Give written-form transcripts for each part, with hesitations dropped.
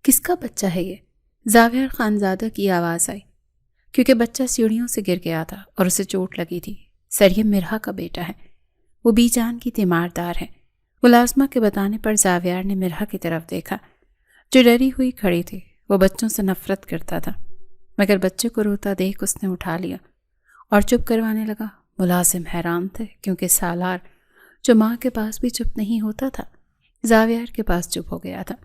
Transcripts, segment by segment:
کس کا بچہ ہے یہ؟ زاویار خانزادہ کی آواز آئی، کیونکہ بچہ سیڑھیوں سے گر گیا تھا اور اسے چوٹ لگی تھی۔ سر، یہ مرہا کا بیٹا ہے، وہ بی جان کی تیماردار ہے۔ ملازمہ کے بتانے پر زاویار نے مرہا کی طرف دیکھا جو ڈری ہوئی کھڑی تھی۔ وہ بچوں سے نفرت کرتا تھا، مگر بچے کو روتا دیکھ اس نے اٹھا لیا اور چپ کروانے لگا۔ ملازم حیران تھے، کیونکہ سالار جو ماں کے پاس بھی چپ نہیں ہوتا تھا، زاویار کے پاس چپ ہو گیا تھا۔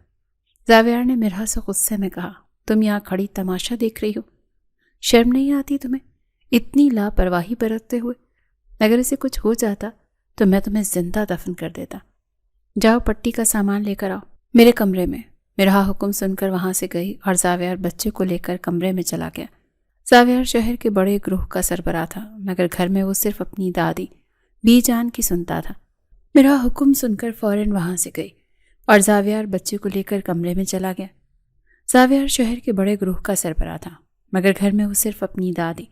زاویار نے مرہا سے غصے میں کہا، تم یہاں کھڑی تماشا دیکھ رہی ہو؟ شرم نہیں آتی تمہیں اتنی لاپرواہی برتتے ہوئے؟ اگر اسے کچھ ہو جاتا تو میں تمہیں زندہ دفن کر دیتا۔ جاؤ پٹی کا سامان لے کر آؤ میرے کمرے میں۔ مرہا حکم سن کر وہاں سے گئی اور زاویار بچے کو لے کر کمرے میں چلا گیا۔ زاویار شہر کے بڑے گروہ کا سربراہ تھا، مگر گھر میں وہ صرف اپنی دادی بی جان کی سنتا تھا۔ مرہا حکم سن کر فوراً وہاں سے گئی اور زاویار بچے کو لے کر کمرے میں چلا گیا۔ زاویار شہر کے بڑے گروہ کا سربراہ تھا، مگر گھر میں وہ صرف اپنی دادی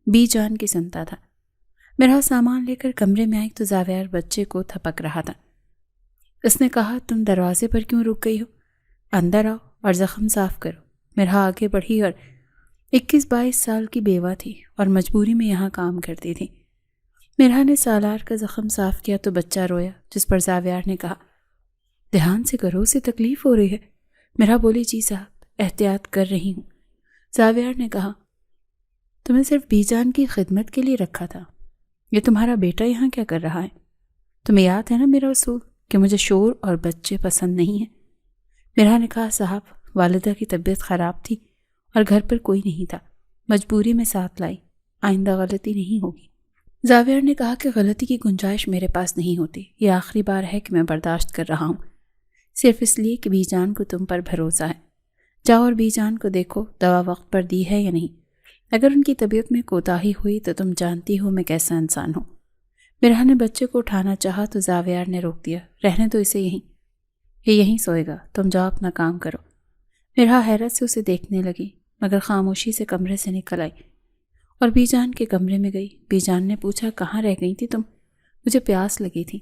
بی جان کی سنتا تھا۔ مرہا سامان لے کر کمرے میں آئی تو زاویار بچے کو تھپک رہا تھا۔ اس نے کہا، تم دروازے پر کیوں رک گئی ہو؟ اندر آؤ اور زخم صاف کرو۔ مرہا آگے بڑھی اور 21-22 سال کی بیوہ تھی اور مجبوری میں یہاں کام کرتی تھی۔ مرہا نے سالار کا زخم صاف کیا تو بچہ رویا، جس پر زاویار نے کہا، دھیان سے کرو، اسے تکلیف ہو رہی ہے۔ مرہا بولی، جی صاحب، احتیاط کر رہی ہوں۔ زاویار نے کہا، تمہیں صرف بی جان کی خدمت کے لیے رکھا تھا، یہ تمہارا بیٹا یہاں کیا کر رہا ہے؟ تمہیں یاد ہے نا میرا اصول کہ مجھے شور اور بچے پسند نہیں ہیں۔ مرہا نے کہا، صاحب، والدہ کی طبیعت خراب تھی اور گھر پر کوئی نہیں تھا، مجبوری میں ساتھ لائی، آئندہ غلطی نہیں ہوگی۔ زاویار نے کہا کہ غلطی کی گنجائش میرے پاس نہیں ہوتی، یہ آخری بار ہے کہ میں برداشت کر رہا ہوں، صرف اس لیے کہ بی جان کو تم پر بھروسہ ہے۔ جاؤ اور بی جان کو دیکھو دوا وقت پر دی ہے یا نہیں۔ اگر ان کی طبیعت میں کوتاہی ہوئی تو تم جانتی ہو میں کیسا انسان ہوں۔ مرہا نے بچے کو اٹھانا چاہا تو زاویار نے روک دیا، رہنے تو اسے یہیں، یہ یہیں سوئے گا، تم جاؤ اپنا کام کرو۔ مرہا حیرت سے اسے دیکھنے لگی، مگر خاموشی سے کمرے سے نکل آئی اور بی جان کے کمرے میں گئی۔ بی جان نے پوچھا، کہاں رہ گئی تھی تم؟ مجھے پیاس لگی تھی۔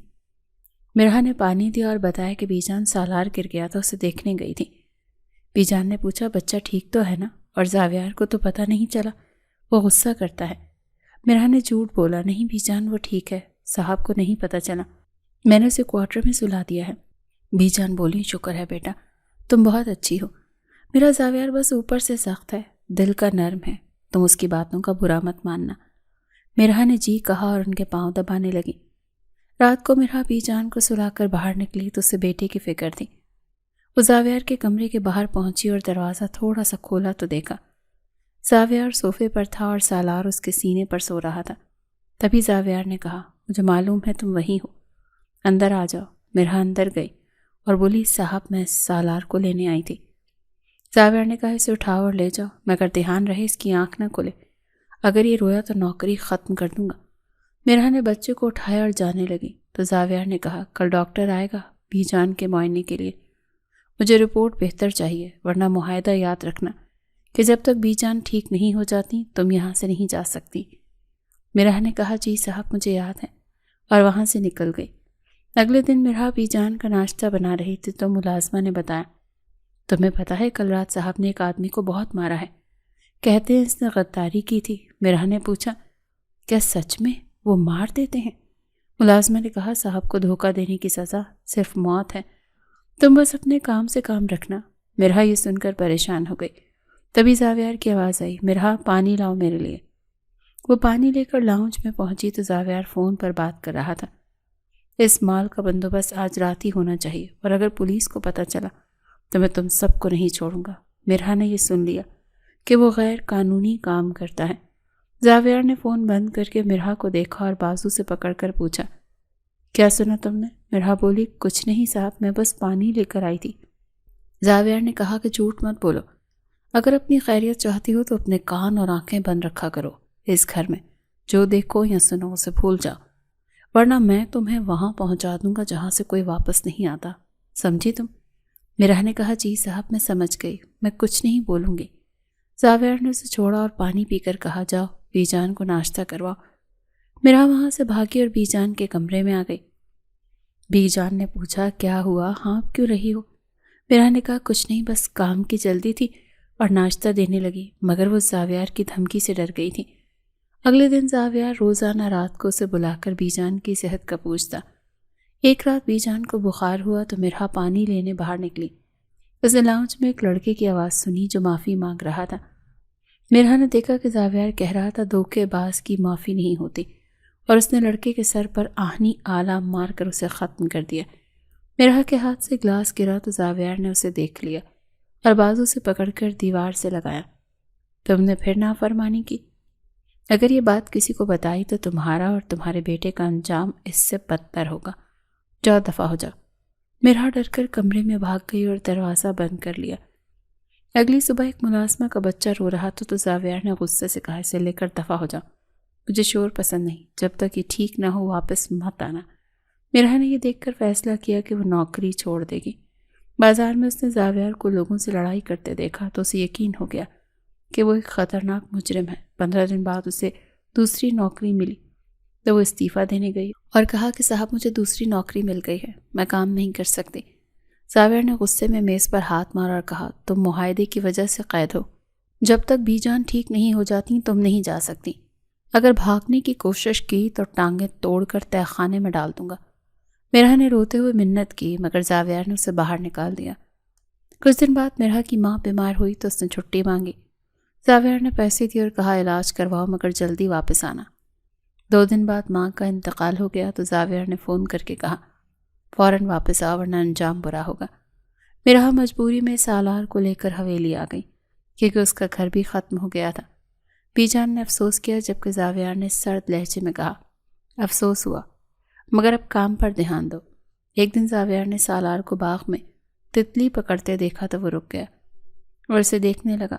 مرہا نے پانی دیا اور بتایا کہ بی جان سالار گر گیا تھا، اسے دیکھنے گئی تھی۔ بی جان نے پوچھا، بچہ ٹھیک تو ہے نا؟ اور زاویار کو تو پتہ نہیں چلا، وہ غصہ کرتا ہے۔ مرہا نے جھوٹ بولا، نہیں بی جان، وہ ٹھیک ہے، صاحب کو نہیں پتہ چلا، میں نے اسے کوارٹر میں سلا دیا ہے۔ بی جان بولی، شکر ہے بیٹا، تم بہت اچھی ہو۔ میرا زاویار بس اوپر سے سخت ہے، دل کا نرم ہے، تم اس کی باتوں کا برا مت ماننا۔ مرہا نے جی کہا اور ان کے پاؤں دبانے لگی۔ رات کو مرہا بی جان کو سلا کر باہر نکلی تو اسے بیٹے کی فکر تھی۔ وہ زاویار کے کمرے کے باہر پہنچی اور دروازہ تھوڑا سا کھولا تو دیکھا زاویار صوفے پر تھا اور سالار اس کے سینے پر سو رہا تھا۔ تبھی زاویار نے کہا، مجھے معلوم ہے تم وہیں ہو، اندر آ جاؤ۔ مرہا اندر گئی اور بولی، صاحب، میں سالار کو لینے آئی تھی۔ زاویار نے کہا، اسے اٹھاؤ اور لے جاؤ، مگر دھیان رہے اس کی آنکھ نہ کھلے، اگر یہ رویا تو نوکری ختم کر دوں گا۔ مرہا نے بچے کو اٹھایا اور جانے لگی تو زاویار نے کہا، کل ڈاکٹر آئے گا بی جان کے معائنے کے لیے، مجھے رپورٹ بہتر چاہیے، ورنہ معاہدہ یاد رکھنا کہ جب تک بی جان ٹھیک نہیں ہو جاتی تم یہاں سے نہیں جا سکتی۔ مرہا نے کہا، جی صاحب، مجھے یاد ہے، اور وہاں سے نکل گئی۔ اگلے دن مرہا بی جان کا ناشتہ بنا رہی تھی تو ملازمہ نے بتایا، تمہیں پتہ ہے کل رات صاحب نے ایک آدمی کو بہت مارا ہے، کہتے ہیں اس نے غداری کی تھی۔ مرہا نے پوچھا، کیا سچ میں وہ مار دیتے ہیں؟ ملازمہ نے کہا، صاحب کو دھوکہ دینے کی سزا صرف موت ہے، تم بس اپنے کام سے کام رکھنا۔ مرہا یہ سن کر پریشان ہو گئی۔ تبھی زاویار کی آواز آئی، مرہا، پانی لاؤ میرے لیے۔ وہ پانی لے کر لاؤنج میں پہنچی تو زاویار فون پر بات کر رہا تھا۔ اس مال کا بندوبست آج رات ہی ہونا چاہیے، اور اگر پولیس کو پتہ چلا تو میں تم سب کو نہیں چھوڑوں گا۔ مرہا نے یہ سن لیا کہ وہ غیر قانونی کام کرتا ہے۔ زاویار نے فون بند کر کے مرہا کو دیکھا اور بازو سے پکڑ کر پوچھا، کیا سنا تم نے؟ مرہا بولی، کچھ نہیں صاحب، میں بس پانی لے کر آئی تھی۔ زاویار نے کہا کہ جھوٹ مت بولو، اگر اپنی خیریت چاہتی ہو تو اپنے کان اور آنکھیں بند رکھا کرو، اس گھر میں جو دیکھو یا سنو اسے بھول جاؤ، ورنہ میں تمہیں وہاں پہنچا دوں گا جہاں سے کوئی واپس نہیں آتا، سمجھی تم؟ مرہا نے کہا، جی صاحب، میں سمجھ گئی، میں کچھ نہیں بولوں گی۔ زاویار نے اسے چھوڑا اور پانی پی کر کہا، جاؤ بی جان کو ناشتہ کرواؤ۔ مرہا وہاں سے بھاگی اور بی جان کے کمرے میں آ گئی۔ بی جان نے پوچھا، کیا ہوا، ہاں کیوں رہی ہو؟ میرا نے کہا کچھ نہیں، بس کام کی جلدی تھی اور ناشتہ دینے لگی، مگر وہ زاویار کی دھمکی سے ڈر گئی تھی۔ اگلے دن زاویار روزانہ رات کو اسے بلا کر بی جان کی صحت کا پوچھتا۔ ایک رات بی جان کو بخار ہوا تو مرہا پانی لینے باہر نکلی۔ اس نے لاؤنج میں ایک لڑکے کی آواز سنی جو معافی مانگ رہا تھا۔ مرہا نے دیکھا کہ زاویار کہہ رہا تھا دھوکے باز کی معافی نہیں ہوتی، اور اس نے لڑکے کے سر پر آہنی آلہ مار کر اسے ختم کر دیا۔ مرہا کے ہاتھ سے گلاس گرا تو زاویار نے اسے دیکھ لیا اور بازو سے پکڑ کر دیوار سے لگایا۔ تم نے پھر نافرمانی کی؟ اگر یہ بات کسی کو بتائی تو تمہارا اور تمہارے بیٹے کا انجام اس سے بدتر ہوگا۔ جاؤ دفع ہو جاؤ۔ مرہا ڈر کر کمرے میں بھاگ گئی اور دروازہ بند کر لیا۔ اگلی صبح ایک ملازمہ کا بچہ رو رہا تھا تو زاویار نے غصے سے کہا اسے لے کر دفع ہو جاؤ، مجھے شور پسند نہیں، جب تک یہ ٹھیک نہ ہو واپس مت آنا۔ مرہا نے یہ دیکھ کر فیصلہ کیا کہ وہ نوکری چھوڑ دے گی۔ بازار میں اس نے زاویار کو لوگوں سے لڑائی کرتے دیکھا تو اسے یقین ہو گیا کہ وہ ایک خطرناک مجرم ہے۔ 15 دن بعد اسے دوسری نوکری ملی تو وہ استعفیٰ دینے گئی اور کہا کہ صاحب مجھے دوسری نوکری مل گئی ہے، میں کام نہیں کر سکتی۔ زاویار نے غصے میں میز پر ہاتھ مارا اور کہا تم معاہدے کی وجہ سے قید ہو، جب تک بی جان ٹھیک نہیں ہو جاتی تم نہیں جا سکتی۔ اگر بھاگنے کی کوشش کی تو ٹانگیں توڑ کر تہہ خانے میں ڈال دوں گا۔ مرہا نے روتے ہوئے منت کی مگر زاویار نے اسے باہر نکال دیا۔ کچھ دن بعد مرہا کی ماں بیمار ہوئی تو اس نے چھٹی مانگی۔ زاویار نے پیسے دیے اور کہا علاج کرواؤ مگر جلدی واپس آنا۔ 2 دن بعد ماں کا انتقال ہو گیا تو زاویار نے فون کر کے کہا فوراً واپس آ ورنہ انجام برا ہوگا۔ مرہا مجبوری میں سالار کو لے کر حویلی آ گئی کیونکہ اس کا گھر بھی ختم ہو گیا تھا۔ بی جان نے افسوس کیا جبکہ زاویار نے سرد لہجے میں کہا افسوس ہوا مگر اب کام پر دھیان دو۔ ایک دن زاویار نے سالار کو باغ میں تتلی پکڑتے دیکھا تو وہ رک گیا اور اسے دیکھنے لگا۔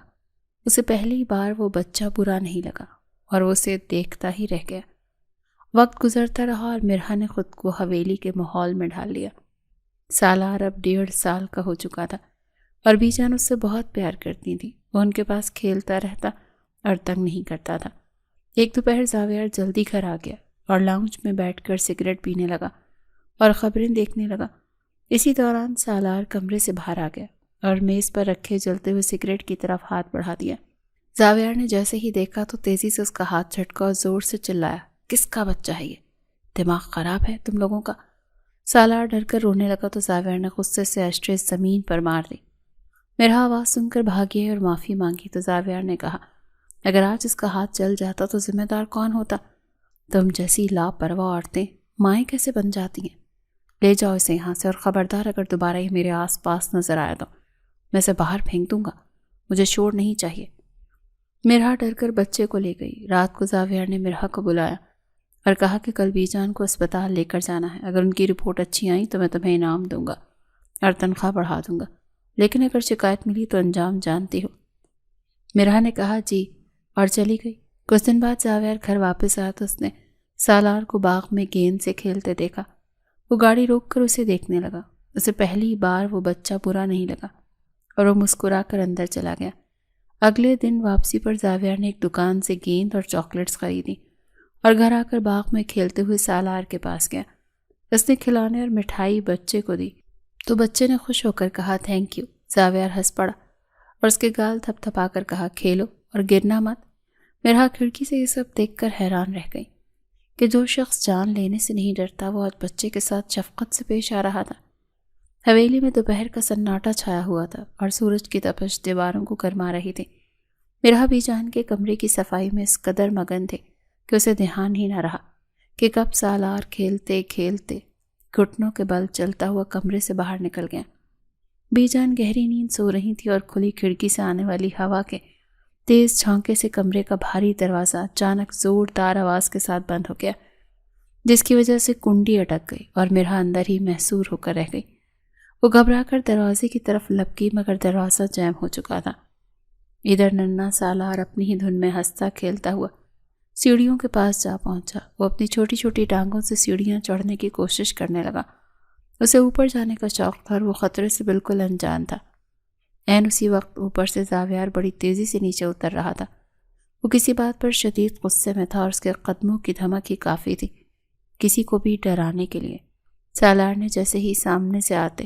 اسے پہلی بار وہ بچہ برا نہیں لگا اور وہ اسے دیکھتا ہی رہ گیا۔ وقت گزرتا رہا اور مرہا نے خود کو حویلی کے ماحول میں ڈال لیا۔ سالار اب 1.5 سال کا ہو چکا تھا اور بی جان اس سے بہت پیار کرتی تھی۔ وہ ان کے پاس کھیلتا رہتا اور تنگ نہیں کرتا تھا۔ ایک دوپہر زاویار جلدی گھر آ گیا اور لاؤنج میں بیٹھ کر سگریٹ پینے لگا اور خبریں دیکھنے لگا۔ اسی دوران سالار کمرے سے باہر آ گیا اور میز پر رکھے جلتے ہوئے سگریٹ کی طرف ہاتھ بڑھا دیا۔ زاویار نے جیسے ہی دیکھا تو تیزی سے اس کا ہاتھ جھٹکا اور زور سے چلایا کس کا بچہ ہے یہ؟ دماغ خراب ہے تم لوگوں کا؟ سالار ڈر کر رونے لگا تو زاویار نے غصے سے ایشٹرے زمین پر مار دی۔ مرہا آواز سن کر بھاگی اور معافی مانگی تو زاویار نے کہا اگر آج اس کا ہاتھ جل جاتا تو ذمہ دار کون ہوتا؟ تم جیسی لاپرواہ عورتیں مائیں کیسے بن جاتی ہیں؟ لے جاؤ اسے یہاں سے اور خبردار اگر دوبارہ یہ میرے آس پاس نظر آیا تو میں اسے باہر پھینک دوں گا، مجھے شور نہیں چاہیے۔ مرہا ڈر کر بچے کو لے گئی۔ رات کو زاویار نے مرہا کو بلایا اور کہا کہ کل بی جان کو اسپتال لے کر جانا ہے، اگر ان کی رپورٹ اچھی آئی تو میں تمہیں انعام دوں گا اور تنخواہ بڑھا دوں گا، لیکن اگر شکایت ملی تو انجام جانتی ہو۔ مرہا نے کہا جی اور چلی گئی۔ کچھ دن بعد زاویار گھر واپس آیا تو اس نے سالار کو باغ میں گیند سے کھیلتے دیکھا۔ وہ گاڑی روک کر اسے دیکھنے لگا۔ اسے پہلی بار وہ بچہ برا نہیں لگا اور وہ مسکرا کر اندر چلا گیا۔ اگلے دن واپسی پر زاویار نے ایک دکان سے گیند اور چاکلیٹس خریدی اور گھر آ کر باغ میں کھیلتے ہوئے سالار کے پاس گیا۔ اس نے کھلانے اور مٹھائی بچے کو دی تو بچے نے خوش ہو کر کہا تھینک یو۔ زاویار ہنس پڑا اور اس کے گال تھپ تھپا کر کہا کھیلو اور گرنا مت۔ مرہا کھڑکی سے یہ سب دیکھ کر حیران رہ گئی کہ جو شخص جان لینے سے نہیں ڈرتا وہ آج بچے کے ساتھ شفقت سے پیش آ رہا تھا۔ حویلی میں دوپہر کا سناٹا چھایا ہوا تھا اور سورج کی تپش دیواروں کو گرما رہی تھی۔ مرہا بی جان کے کمرے کی صفائی میں اس قدر مگن تھے کہ اسے دھیان ہی نہ رہا کہ کب سالار کھیلتے کھیلتے گھٹنوں کے بل چلتا ہوا کمرے سے باہر نکل گیا۔ بی جان گہری نیند سو رہی تھی اور کھلی کھڑکی سے آنے والی ہوا کے تیز جھونکے سے کمرے کا بھاری دروازہ اچانک زوردار آواز کے ساتھ بند ہو گیا، جس کی وجہ سے کنڈی اٹک گئی اور مرہا اندر ہی محصور ہو کر رہ گئی۔ وہ گھبرا کر دروازے کی طرف لپکی مگر دروازہ جیم ہو چکا تھا۔ ادھر ننھا سالار اپنی ہی دھن میں ہنستا کھیلتا ہوا سیڑھیوں کے پاس جا پہنچا۔ وہ اپنی چھوٹی چھوٹی ٹانگوں سے سیڑھیاں چڑھنے کی کوشش کرنے لگا۔ اسے اوپر جانے کا شوق تھا اور وہ خطرے سے بالکل انجان تھا۔ عین اسی وقت اوپر سے زاویار بڑی تیزی سے نیچے اتر رہا تھا۔ وہ کسی بات پر شدید غصے میں تھا اور اس کے قدموں کی دھمک ہی کافی تھی کسی کو بھی ڈرانے کے لیے۔ سالار نے جیسے ہی سامنے سے آتے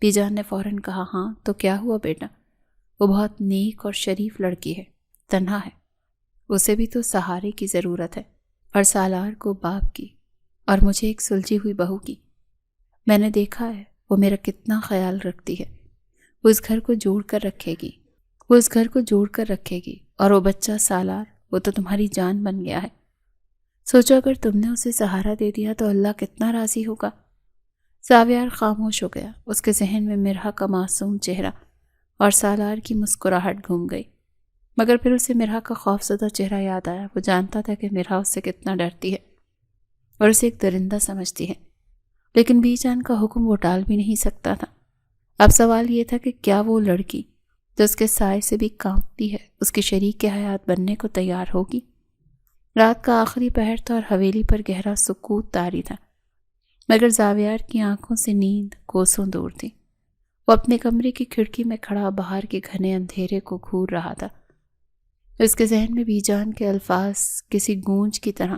بی جان نے فوراً کہا ہاں تو کیا ہوا بیٹا؟ وہ بہت نیک اور شریف لڑکی ہے، تنہا ہے، اسے بھی تو سہارے کی ضرورت ہے، اور سالار کو باپ کی اور مجھے ایک سلجھی ہوئی بہو کی۔ میں نے دیکھا ہے وہ میرا کتنا خیال رکھتی ہے، وہ اس گھر کو جوڑ کر رکھے گی، اور وہ بچہ سالار، وہ تو تمہاری جان بن گیا ہے۔ سوچو اگر تم نے اسے سہارا دے دیا تو اللہ کتنا راضی ہوگا۔ زاویار خاموش ہو گیا، اس کے ذہن میں مرحا کا معصوم چہرہ اور سالار کی مسکراہٹ گھوم گئی، مگر پھر اسے مرحا کا خوفزدہ چہرہ یاد آیا۔ وہ جانتا تھا کہ مرحا اس سے کتنا ڈرتی ہے اور اسے ایک درندہ سمجھتی ہے، لیکن بی جان کا حکم وہ ٹال بھی نہیں سکتا تھا۔ اب سوال یہ تھا کہ کیا وہ لڑکی جو اس کے سائے سے بھی کانپتی ہے اس کی شریک حیات بننے کو تیار ہوگی؟ رات کا آخری پہر تھا اور حویلی پر گہرا سکوت طاری تھا، مگر زاویار کی آنکھوں سے نیند کوسوں دور تھی۔ وہ اپنے کمرے کی کھڑکی میں کھڑا باہر کے گھنے اندھیرے کو گھور رہا تھا۔ اس کے ذہن میں بی جان کے الفاظ کسی گونج کی طرح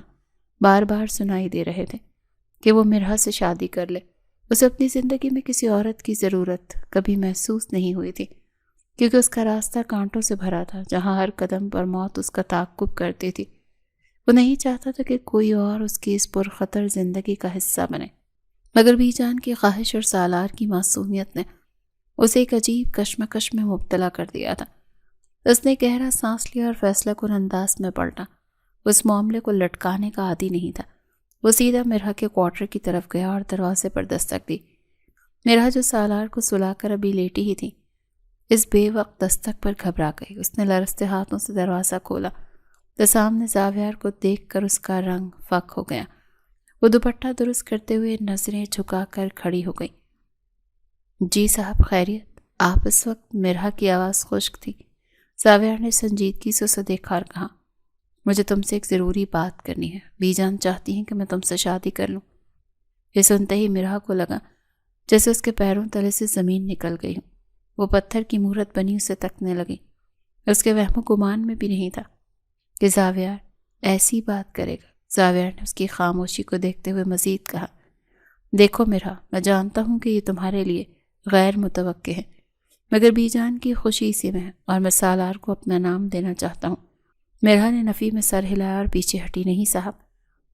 بار بار سنائی دے رہے تھے کہ وہ مرحا سے شادی کر لے۔ اسے اپنی زندگی میں کسی عورت کی ضرورت کبھی محسوس نہیں ہوئی تھی، کیونکہ اس کا راستہ کانٹوں سے بھرا تھا، جہاں ہر قدم پر موت اس کا تعاقب کرتی تھی۔ وہ نہیں چاہتا تھا کہ کوئی اور اس کی اس پرخطر زندگی کا حصہ بنے، مگر بی جان کی خواہش اور سالار کی معصومیت نے اسے ایک عجیب کشمکش میں مبتلا کر دیا تھا۔ اس نے گہرا سانس لیا اور فیصلہ کن انداز میں پلٹا۔ اس معاملے کو لٹکانے کا عادی نہیں تھا۔ وہ سیدھا مرحا کے کوارٹر کی طرف گیا اور دروازے پر دستک دی۔ مرحا جو سالار کو سلا کر ابھی لیٹی ہی تھی، اس بے وقت دستک پر گھبرا گئی۔ اس نے لرزتے ہاتھوں سے دروازہ کھولا تو سامنے زاویار کو دیکھ کر اس کا رنگ فک ہو گیا۔ وہ دوپٹہ درست کرتے ہوئے نظریں جھکا کر کھڑی ہو گئی۔ جی صاحب خیریت؟ آپ؟ اس وقت مرحا کی آواز خشک تھی۔ زاویار نے سنجیدگی سے اسے دیکھا اور کہا، مجھے تم سے ایک ضروری بات کرنی ہے۔ بی جان چاہتی ہیں کہ میں تم سے شادی کر لوں۔ یہ سنتے ہی مرحا کو لگا جیسے اس کے پیروں تلے سے زمین نکل گئی ہوں۔ وہ پتھر کی مورت بنی اسے تکنے لگی۔ اس کے وہم و گمان میں بھی نہیں تھا کہ زاویار ایسی بات کرے گا۔ زاویار نے اس کی خاموشی کو دیکھتے ہوئے مزید کہا، دیکھو مرحا، میں جانتا ہوں کہ یہ تمہارے لیے غیر متوقع ہے، مگر بی جان کی خوشی اسی میں ہے اور میں سالار کو اپنا نام دینا چاہتا ہوں۔ مرحا نے نفی میں سر ہلایا اور پیچھے ہٹی۔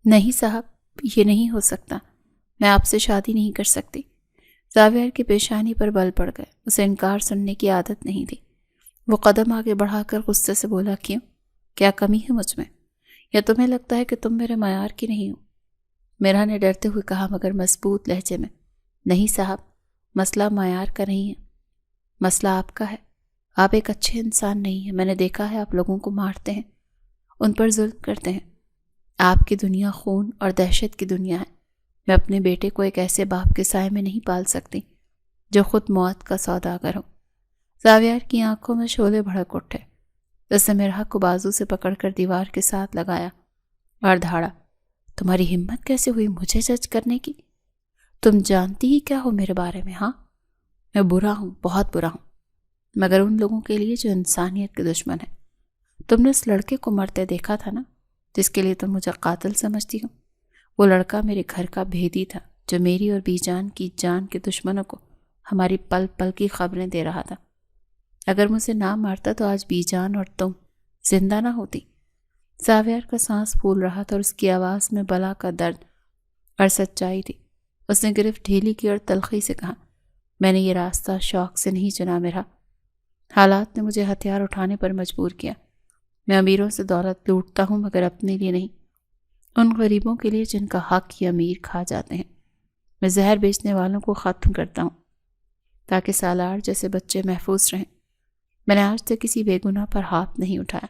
نہیں صاحب، یہ نہیں ہو سکتا، میں آپ سے شادی نہیں کر سکتی۔ زاویار کی پیشانی پر بل پڑ گئے۔ اسے انکار سننے کی عادت نہیں تھی۔ وہ قدم آگے بڑھا کر غصے سے بولا، کیوں؟ کیا کمی ہے مجھ میں؟ یا تمہیں لگتا ہے کہ تم میرے معیار کی نہیں ہو؟ مرحا نے ڈرتے ہوئے کہا مگر مضبوط لہجے میں، نہیں صاحب، مسئلہ معیار کا نہیں ہے، مسئلہ آپ کا ہے۔ آپ ایک اچھے انسان نہیں ہیں۔ میں نے دیکھا ہے آپ لوگوں کو مارتے ہیں، ان پر ظلم کرتے ہیں۔ آپ کی دنیا خون اور دہشت کی دنیا ہے۔ میں اپنے بیٹے کو ایک ایسے باپ کے سائے میں نہیں پال سکتی جو خود موت کا سوداگر ہو۔ زاویار کی آنکھوں میں شعلے بھڑک اٹھے۔ اس نے مرحا کو بازو سے پکڑ کر دیوار کے ساتھ لگایا اور دھاڑا، تمہاری ہمت کیسے ہوئی مجھے جج کرنے کی؟ تم جانتی ہی کیا ہو میرے بارے میں؟ ہاں، میں برا ہوں، بہت برا ہوں، مگر ان لوگوں کے لیے جو انسانیت کے دشمن ہیں۔ تم نے اس لڑکے کو مرتے دیکھا تھا نا، جس کے لیے تم مجھے قاتل سمجھتی ہو؟ وہ لڑکا میرے گھر کا بھیدی تھا جو میری اور بی جان کی جان کے دشمنوں کو ہماری پل پل کی خبریں دے رہا تھا۔ اگر مجھے نہ مارتا تو آج بی جان اور تم زندہ نہ ہوتی۔ زاویار کا سانس پھول رہا تھا اور اس کی آواز میں بلا کا درد اور سچائی تھی۔ اس نے گرفت ڈھیلی کی اور تلخی سے کہا، میں نے یہ راستہ شوق سے نہیں چنا مرحا، حالات نے مجھے ہتھیار اٹھانے پر مجبور کیا۔ میں امیروں سے دولت لوٹتا ہوں مگر اپنے لیے نہیں، ان غریبوں کے لیے جن کا حق یہ امیر کھا جاتے ہیں۔ میں زہر بیچنے والوں کو ختم کرتا ہوں تاکہ سالار جیسے بچے محفوظ رہیں۔ میں نے آج تک کسی بے گناہ پر ہاتھ نہیں اٹھایا۔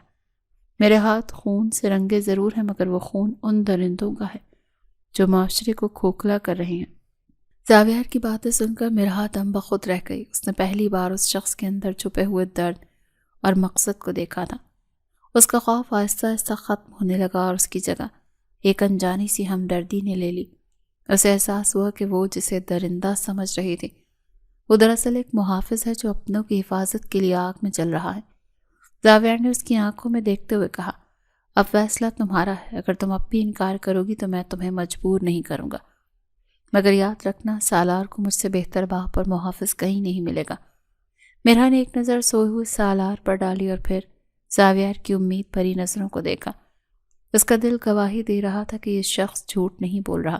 میرے ہاتھ خون سے رنگے ضرور ہیں مگر وہ خون ان درندوں کا ہے جو معاشرے کو کھوکھلا کر رہے ہیں۔ زاویار کی باتیں سن کر مرحا دم بخود رہ گئی۔ اس نے پہلی بار اس شخص کے اندر چھپے ہوئے درد اور مقصد کو دیکھا تھا۔ اس کا خوف آہستہ آہستہ ختم ہونے لگا اور اس کی جگہ ایک انجانی سی ہمدردی نے لے لی۔ اسے احساس ہوا کہ وہ جسے درندہ سمجھ رہی تھی وہ دراصل ایک محافظ ہے جو اپنوں کی حفاظت کے لیے آگ میں جل رہا ہے۔ زاویار نے اس کی آنکھوں میں دیکھتے ہوئے کہا، اب فیصلہ تمہارا ہے، اگر تم اب بھی انکار کرو گی تو میں تمہیں مجبور نہیں کروں گا۔ مگر یاد رکھنا سالار کو مجھ سے بہتر باپ اور محافظ کہیں نہیں ملے گا۔ مرحا نے ایک نظر سوئے ہوئے سالار پر ڈالی اور پھر زاویار کی امید بھری نظروں کو دیکھا۔ اس کا دل گواہی دے رہا تھا کہ یہ شخص جھوٹ نہیں بول رہا۔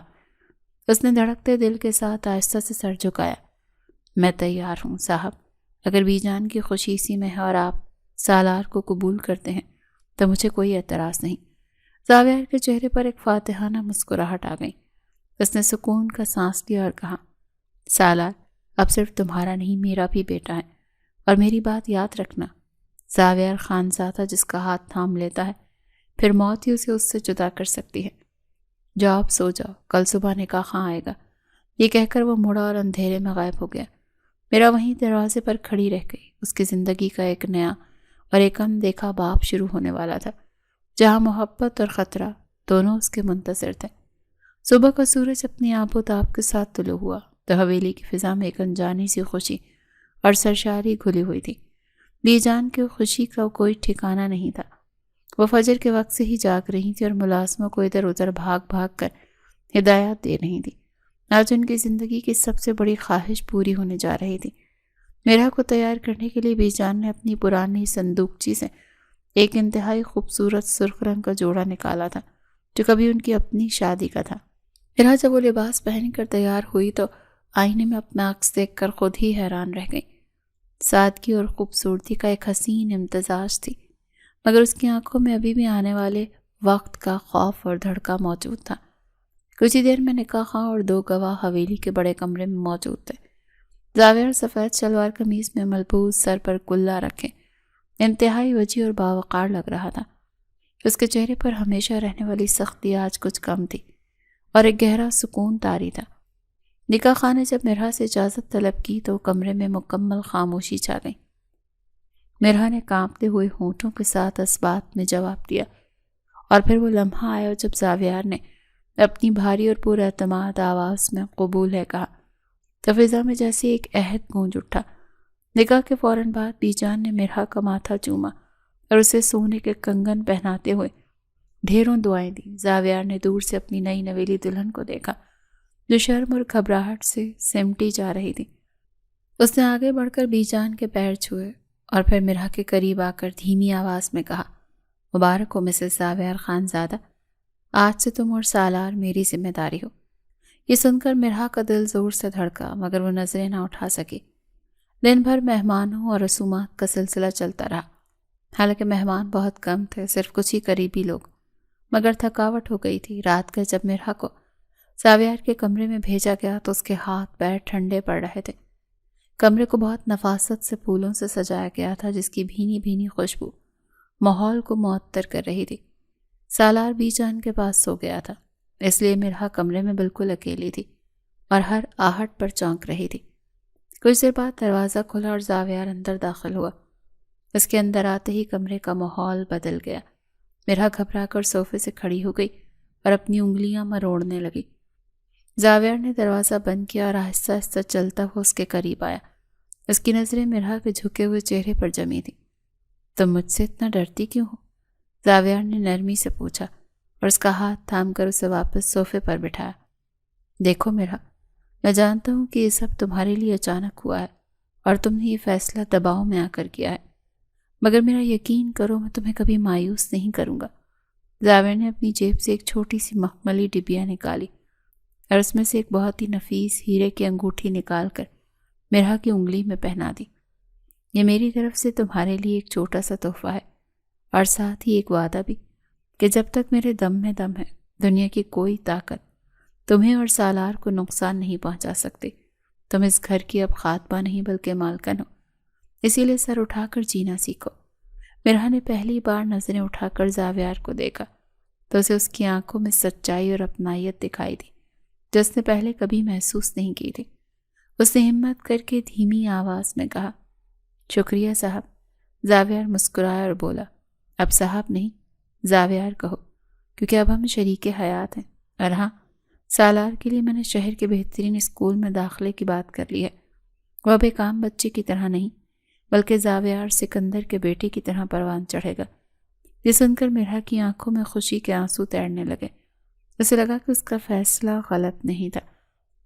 اس نے دھڑکتے دل کے ساتھ آہستہ سے سر جھکایا۔ میں تیار ہوں صاحب، اگر بی جان کی خوشی اسی میں ہے اور آپ سالار کو قبول کرتے ہیں تو مجھے کوئی اعتراض نہیں۔ زاویار کے چہرے پر ایک فاتحانہ مسکراہٹ آ گئی۔ اس نے سکون کا سانس لیا اور کہا، سالار اب صرف تمہارا نہیں میرا بھی بیٹا ہے، اور میری بات یاد رکھنا، زاویار خانزادہ جس کا ہاتھ تھام لیتا ہے پھر موت ہی اسے اس سے جدا کر سکتی ہے۔ جاؤ اب سو جاؤ، کل صبح نکاح خواں آئے گا۔ یہ کہہ کر وہ مڑا اور اندھیرے میں غائب ہو گیا۔ میرا وہیں دروازے پر کھڑی رہ گئی۔ اس کی زندگی کا ایک نیا اور ایک دیکھا باب شروع ہونے والا تھا، جہاں محبت اور خطرہ دونوں اس کے منتظر تھے۔ صبح کا سورج اپنی آب و تاب کے ساتھ طلوع ہوا تو حویلی کی فضا میں ایک انجانی سی خوشی اور سرشاری گھلی ہوئی تھی۔ بی جان کی خوشی کا کوئی ٹھکانہ نہیں تھا۔ وہ فجر کے وقت سے ہی جاگ رہی تھی اور ملازموں کو ادھر ادھر بھاگ بھاگ کر ہدایات دے رہی تھی۔ آج ان کی زندگی کی سب سے بڑی خواہش پوری ہونے جا رہی تھی۔ میرا کو تیار کرنے کے لیے بی جان نے اپنی پرانی صندوقچی سے ایک انتہائی خوبصورت سرخ رنگ کا جوڑا نکالا تھا جو کبھی ان کی اپنی شادی کا تھا۔ میرا جب وہ لباس پہن کر تیار ہوئی تو آئینے میں اپنا عکس دیکھ کر خود ہی حیران رہ گئی۔ سادگی اور خوبصورتی کا ایک حسین امتزاج تھی، مگر اس کی آنکھوں میں ابھی بھی آنے والے وقت کا خوف اور دھڑکا موجود تھا۔ کچھ ہی دیر میں نکاح خواں اور 2 گواہ حویلی کے بڑے کمرے میں موجود تھے۔ زاویار سفید شلوار قمیض میں ملبوس، سر پر کلا رکھے انتہائی وجیح اور باوقار لگ رہا تھا۔ اس کے چہرے پر ہمیشہ رہنے والی سختی آج کچھ کم تھی اور ایک گہرا سکون طاری تھا۔ نکاح خواں نے جب مرحا سے اجازت طلب کی تو کمرے میں مکمل خاموشی چھا گئی۔ مرحا نے کانپتے ہوئے ہونٹوں کے ساتھ اسبات میں جواب دیا، اور پھر وہ لمحہ آیا جب زاویار نے اپنی بھاری اور پر اعتماد آواز میں قبول ہے کہا تو فضا میں جیسے ایک عہد گونج اٹھا۔ نکاح کے فوراً بعد بی جان نے مرحا کا ماتھا چوما اور اسے سونے کے کنگن پہناتے ہوئے ڈھیروں دعائیں دیں۔ زاویار نے دور سے اپنی نئی نویلی دلہن کو دیکھا جو شرم اور گھبراہٹ سے سمٹی جا رہی تھی۔ اس نے آگے بڑھ کر بی جان کے پیر چھوئے اور پھر مرحا کے قریب آ کر دھیمی آواز میں کہا، مبارک ہو مسز زاویار خانزادہ، آج سے تم اور سالار میری ذمہ داری ہو۔ یہ سن کر مرحا کا دل زور سے دھڑکا مگر وہ نظریں نہ اٹھا سکی۔ دن بھر مہمانوں اور رسومات کا سلسلہ چلتا رہا۔ حالانکہ مہمان بہت کم تھے، صرف کچھ ہی قریبی لوگ، مگر تھکاوٹ ہو گئی تھی۔ رات کا جب مرحا کو زاویار کے کمرے میں بھیجا گیا تو اس کے ہاتھ پیر ٹھنڈے پڑ رہے تھے۔ کمرے کو بہت نفاست سے پھولوں سے سجایا گیا تھا جس کی بھینی بھینی خوشبو ماحول کو معطر کر رہی تھی۔ سالار بی جان کے پاس سو گیا تھا، اس لیے مرحا کمرے میں بالکل اکیلی تھی اور ہر آہٹ پر چونک رہی تھی۔ کچھ دیر بعد دروازہ کھلا اور زاویار اندر داخل ہوا۔ اس کے اندر آتے ہی کمرے کا ماحول بدل گیا۔ مرحا گھبرا کر صوفے سے کھڑی ہو گئی اور اپنی انگلیاں مروڑنے لگی۔ زاویار نے دروازہ بند کیا اور آہستہ آہستہ چلتا ہوا اس کے قریب آیا۔ اس کی نظریں مرحا کے جھکے ہوئے چہرے پر جمی تھی۔ تم مجھ سے اتنا ڈرتی کیوں ہو؟ زاویار نے نرمی سے پوچھا اور اس کا ہاتھ تھام کر اسے واپس صوفے پر بٹھایا۔ دیکھو مرحا، میں جانتا ہوں کہ یہ سب تمہارے لیے اچانک ہوا ہے اور تم نے یہ فیصلہ دباؤ میں آ کر کیا ہے، مگر میرا یقین کرو میں تمہیں کبھی مایوس نہیں کروں گا۔ زاویار نے اپنی جیب سے ایک چھوٹی سی مخملی ڈبیا نکالی اور اس میں سے ایک بہت ہی نفیس ہیرے کی انگوٹھی نکال کر مرحا کی انگلی میں پہنا دی۔ یہ میری طرف سے تمہارے لیے ایک چھوٹا سا تحفہ ہے اور ساتھ ہی ایک وعدہ بھی کہ جب تک میرے دم میں دم ہے دنیا کی کوئی طاقت تمہیں اور سالار کو نقصان نہیں پہنچا سکتی۔ تم اس گھر کی اب خاطبہ نہیں بلکہ مالکن ہو، اسی لیے سر اٹھا کر جینا سیکھو۔ مرحا نے پہلی بار نظریں اٹھا کر زاویار کو دیکھا تو اسے اس کی آنکھوں میں سچائی اور اپنائیت دکھائی دی جو اس نے پہلے کبھی محسوس نہیں کی تھی۔ اس نے ہمت کر کے دھیمی آواز میں کہا، شکریہ صاحب۔ زاویار مسکرایا اور بولا، اب صاحب نہیں، زاویار کہو، کیونکہ اب ہم شریک حیات ہیں۔ اور ہاں، سالار کے لیے میں نے شہر کے بہترین اسکول میں داخلے کی بات کر لی ہے۔ وہ اب ایک عام بچے کی طرح نہیں بلکہ زاویار سکندر کے بیٹے کی طرح پروان چڑھے گا۔ یہ سن کر مرحا کی آنکھوں میں خوشی کے آنسو تیرنے لگے۔ اسے لگا کہ اس کا فیصلہ غلط نہیں تھا۔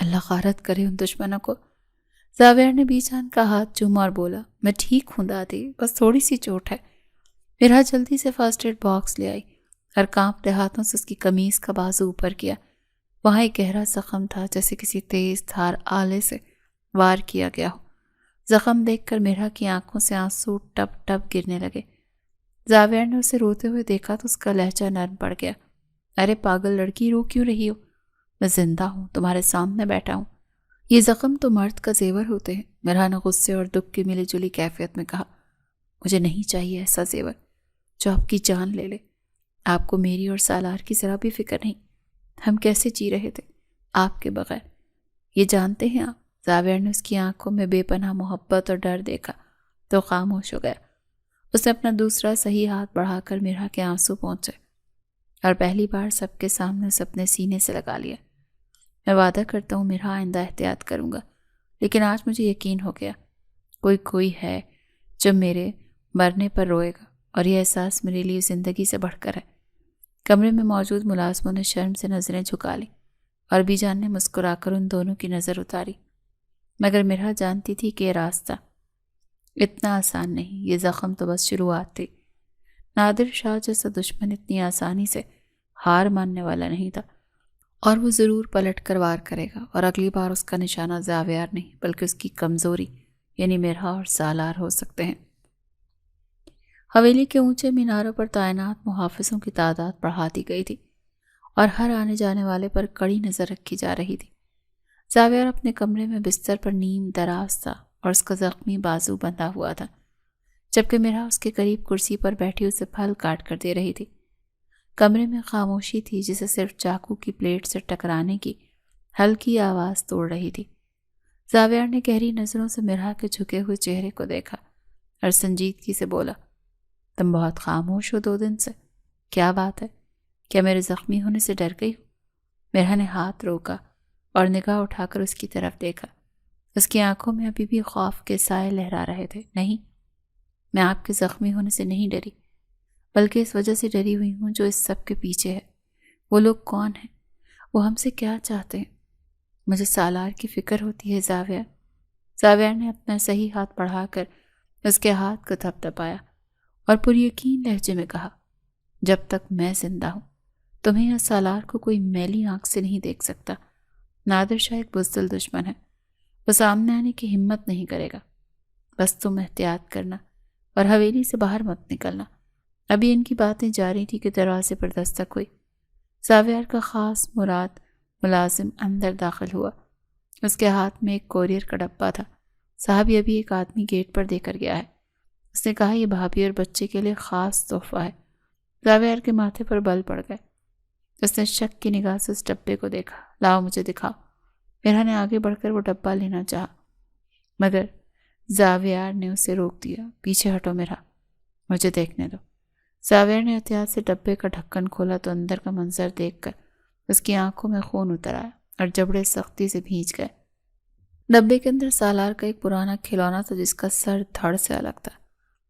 اللہ غارت کرے ان دشمنوں کو۔ زاویہ نے بی جان کا ہاتھ چوما اور بولا، میں ٹھیک ہوں دادی، بس تھوڑی سی چوٹ ہے۔ میرا جلدی سے فرسٹ ایڈ باکس لے آئی اور کانپتے ہاتھوں سے اس کی قمیض کا بازو اوپر کیا۔ وہاں ایک گہرا زخم تھا، جیسے کسی تیز دھار آلے سے وار کیا گیا ہو۔ زخم دیکھ کر میرا کی آنکھوں سے آنسو ٹپ ٹپ گرنے لگے۔ زاویہ نے اسے روتے ہوئے دیکھا تو اس کا لہجہ نرم پڑ گیا۔ ارے پاگل لڑکی، رو کیوں رہی ہو؟ میں زندہ ہوں، تمہارے سامنے بیٹھا ہوں۔ یہ زخم تو مرد کا زیور ہوتے ہیں، میرا نے غصے اور دکھ کی ملی جلی کیفیت میں کہا۔ مجھے نہیں چاہیے ایسا زیور جو آپ کی جان لے لے۔ آپ کو میری اور سالار کی ذرا بھی فکر نہیں۔ ہم کیسے جی رہے تھے آپ کے بغیر، یہ جانتے ہیں آپ؟ زاویہ نے اس کی آنکھوں میں بے پناہ محبت اور ڈر دیکھا تو خاموش ہو گیا۔ اس نے اپنا دوسرا صحیح ہاتھ بڑھا کر میرا کے آنسو پہنچے اور پہلی بار سب کے سامنے اس اپنے سینے سے لگا لیا۔ میں وعدہ کرتا ہوں میرا آئندہ احتیاط کروں گا، لیکن آج مجھے یقین ہو گیا کوئی ہے جو میرے مرنے پر روئے گا، اور یہ احساس میرے لیے زندگی سے بڑھ کر ہے۔ کمرے میں موجود ملازموں نے شرم سے نظریں جھکا لی اور بی جان نے مسکرا کر ان دونوں کی نظر اتاری، مگر میرا جانتی تھی کہ یہ راستہ اتنا آسان نہیں، یہ زخم تو بس شروعات تھی۔ نادر شاہ جیسا دشمن اتنی آسانی سے ہار ماننے والا نہیں تھا، اور وہ ضرور پلٹ کر وار کرے گا، اور اگلی بار اس کا نشانہ زاویہ نہیں بلکہ اس کی کمزوری یعنی میرا اور سالار ہو سکتے ہیں۔ حویلی کے اونچے میناروں پر تعینات محافظوں کی تعداد بڑھا دی گئی تھی اور ہر آنے جانے والے پر کڑی نظر رکھی جا رہی تھی۔ زاویہ اپنے کمرے میں بستر پر نیم دراز تھا اور اس کا زخمی بازو بندھا ہوا تھا، جبکہ میرا اس کے قریب کرسی پر بیٹھی اسے پھل کاٹ کر دے رہی تھی۔ کمرے میں خاموشی تھی جسے صرف چاقو کی پلیٹ سے ٹکرانے کی ہلکی آواز توڑ رہی تھی۔ زاویہ نے گہری نظروں سے میرا کے جھکے ہوئے چہرے کو دیکھا اور سنجیدگی سے بولا، تم بہت خاموش ہو 2 دن سے، کیا بات ہے؟ کیا میرے زخمی ہونے سے ڈر گئی ہو؟ میرا نے ہاتھ روکا اور نگاہ اٹھا کر اس کی طرف دیکھا۔ اس کی آنکھوں میں ابھی بھی خوف کے سائے لہرا رہے تھے۔ نہیں، میں آپ کے زخمی ہونے سے نہیں ڈری، بلکہ اس وجہ سے ڈری ہوئی ہوں جو اس سب کے پیچھے ہے۔ وہ لوگ کون ہیں؟ وہ ہم سے کیا چاہتے ہیں؟ مجھے سالار کی فکر ہوتی ہے زاویہ۔ زاویہ نے اپنا صحیح ہاتھ بڑھا کر اس کے ہاتھ کو تھپ تھپایا اور پر یقین لہجے میں کہا، جب تک میں زندہ ہوں تمہیں یا سالار کو کوئی میلی آنکھ سے نہیں دیکھ سکتا۔ نادر شاہ ایک بزدل دشمن ہے، وہ سامنے آنے کی ہمت نہیں کرے گا۔ بس تم احتیاط کرنا اور حویلی سے باہر مت نکلنا۔ ابھی ان کی باتیں جاری تھی کہ دروازے پر دستک ہوئی۔ زاویہ کا خاص مراد ملازم اندر داخل ہوا۔ اس کے ہاتھ میں ایک کوریئر کا ڈبہ تھا۔ صاحب، ابھی ایک آدمی گیٹ پر دے کر گیا ہے۔ اس نے کہا یہ بھابھی اور بچے کے لیے خاص تحفہ ہے۔ زاویہ کے ماتھے پر بل پڑ گئے۔ اس نے شک کی نگاہ سے اس ڈبے کو دیکھا۔ لاؤ مجھے دکھاؤ۔ میرا نے آگے بڑھ کر وہ ڈبہ لینا چاہا، مگر زاویہ نے اسے روک دیا۔ پیچھے ہٹو میرا، مجھے دیکھنے دو۔ زاویہ نے احتیاط سے ڈبے کا ڈھکن کھولا تو اندر کا منظر دیکھ کر اس کی آنکھوں میں خون اتر آیا اور جبڑے سختی سے بھیج گئے۔ ڈبے کے اندر سالار کا ایک پرانا کھلونا تھا جس کا سر دھڑ سے الگ تھا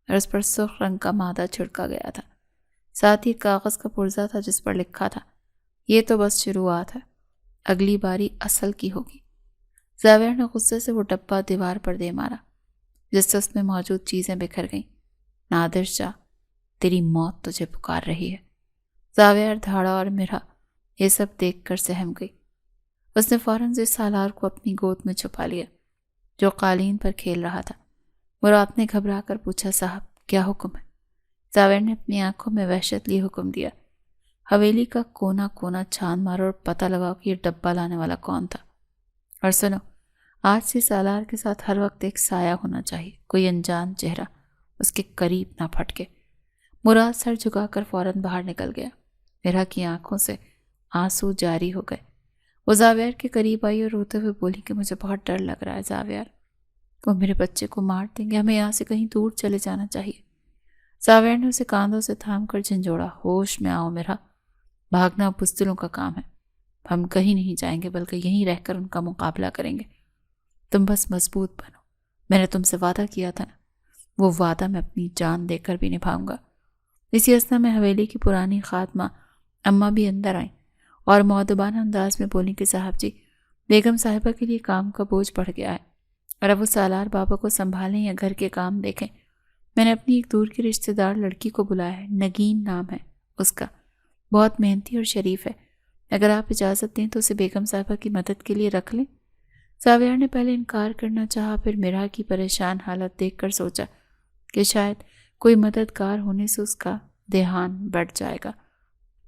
اور اس پر سرخ رنگ کا مادہ چھڑکا گیا تھا۔ ساتھ ہی کاغذ کا پرزہ تھا جس پر لکھا تھا، یہ تو بس شروعات ہے، اگلی باری اصل کی ہوگی۔ زاویہ نے غصے سے وہ ڈبہ دیوار پر دے مارا جس سے اس میں موجود چیزیں بکھر گئیں۔ نادر شاہ، تیری موت تجھے پکار رہی ہے۔ زاویہ دھاڑا اور میرا یہ سب دیکھ کر سہم گئی۔ اس نے فوراً سے سالار کو اپنی گود میں چھپا لیا جو قالین پر کھیل رہا تھا۔ مراد نے گھبرا کر پوچھا، صاحب کیا حکم ہے؟ زاویہ نے اپنی آنکھوں میں وحشت لیے حکم دیا، حویلی کا کونا کونا چھان مارو اور پتہ لگاؤ کہ یہ ڈبہ لانے والا کون تھا۔ اور سنو، آج سے سالار کے ساتھ ہر وقت ایک سایہ ہونا چاہیے، کوئی انجان چہرہ اس کے قریب نہ پھٹکے۔ مراد سر جھکا کر فوراً باہر نکل گیا۔ میرا کی آنکھوں سے آنسو جاری ہو گئے۔ وہ زاویہ کے قریب آئی اور روتے ہوئے بولی کہ مجھے بہت ڈر لگ رہا ہے زاویہ، وہ میرے بچے کو مار دیں گے، ہمیں یہاں سے کہیں دور چلے جانا چاہیے۔ زاویہ نے اسے کاندھوں سے تھام کر جھنجھوڑا، ہوش میں آؤ میرا، بھاگنا بزدلوں کا کام ہے، ہم کہیں نہیں جائیں گے بلکہ یہیں رہ کر ان کا مقابلہ کریں گے۔ تم بس مضبوط بنو، میں نے تم سے وعدہ کیا تھا نا، وہ وعدہ میں اپنی جان دے کر بھی نبھاؤں گا۔ اسی اثنا میں حویلی کی پرانی خادمہ اماں بھی اندر آئیں اور مؤدبانہ انداز میں بولیں کہ صاحب جی، بیگم صاحبہ کے لیے کام کا بوجھ بڑھ گیا ہے اور اب وہ سالار بابا کو سنبھالیں یا گھر کے کام دیکھیں۔ میں نے اپنی ایک دور کی رشتہ دار لڑکی کو بلایا ہے، نگین نام ہے اس کا، بہت محنتی اور شریف ہے۔ اگر آپ اجازت دیں تو اسے بیگم صاحبہ کی مدد کے لیے رکھ لیں۔ زاویار نے پہلے انکار کرنا چاہا، پھر میرا کی پریشان حالت دیکھ کر سوچا کہ شاید کوئی مددگار ہونے سے اس کا دھیان بڑھ جائے گا۔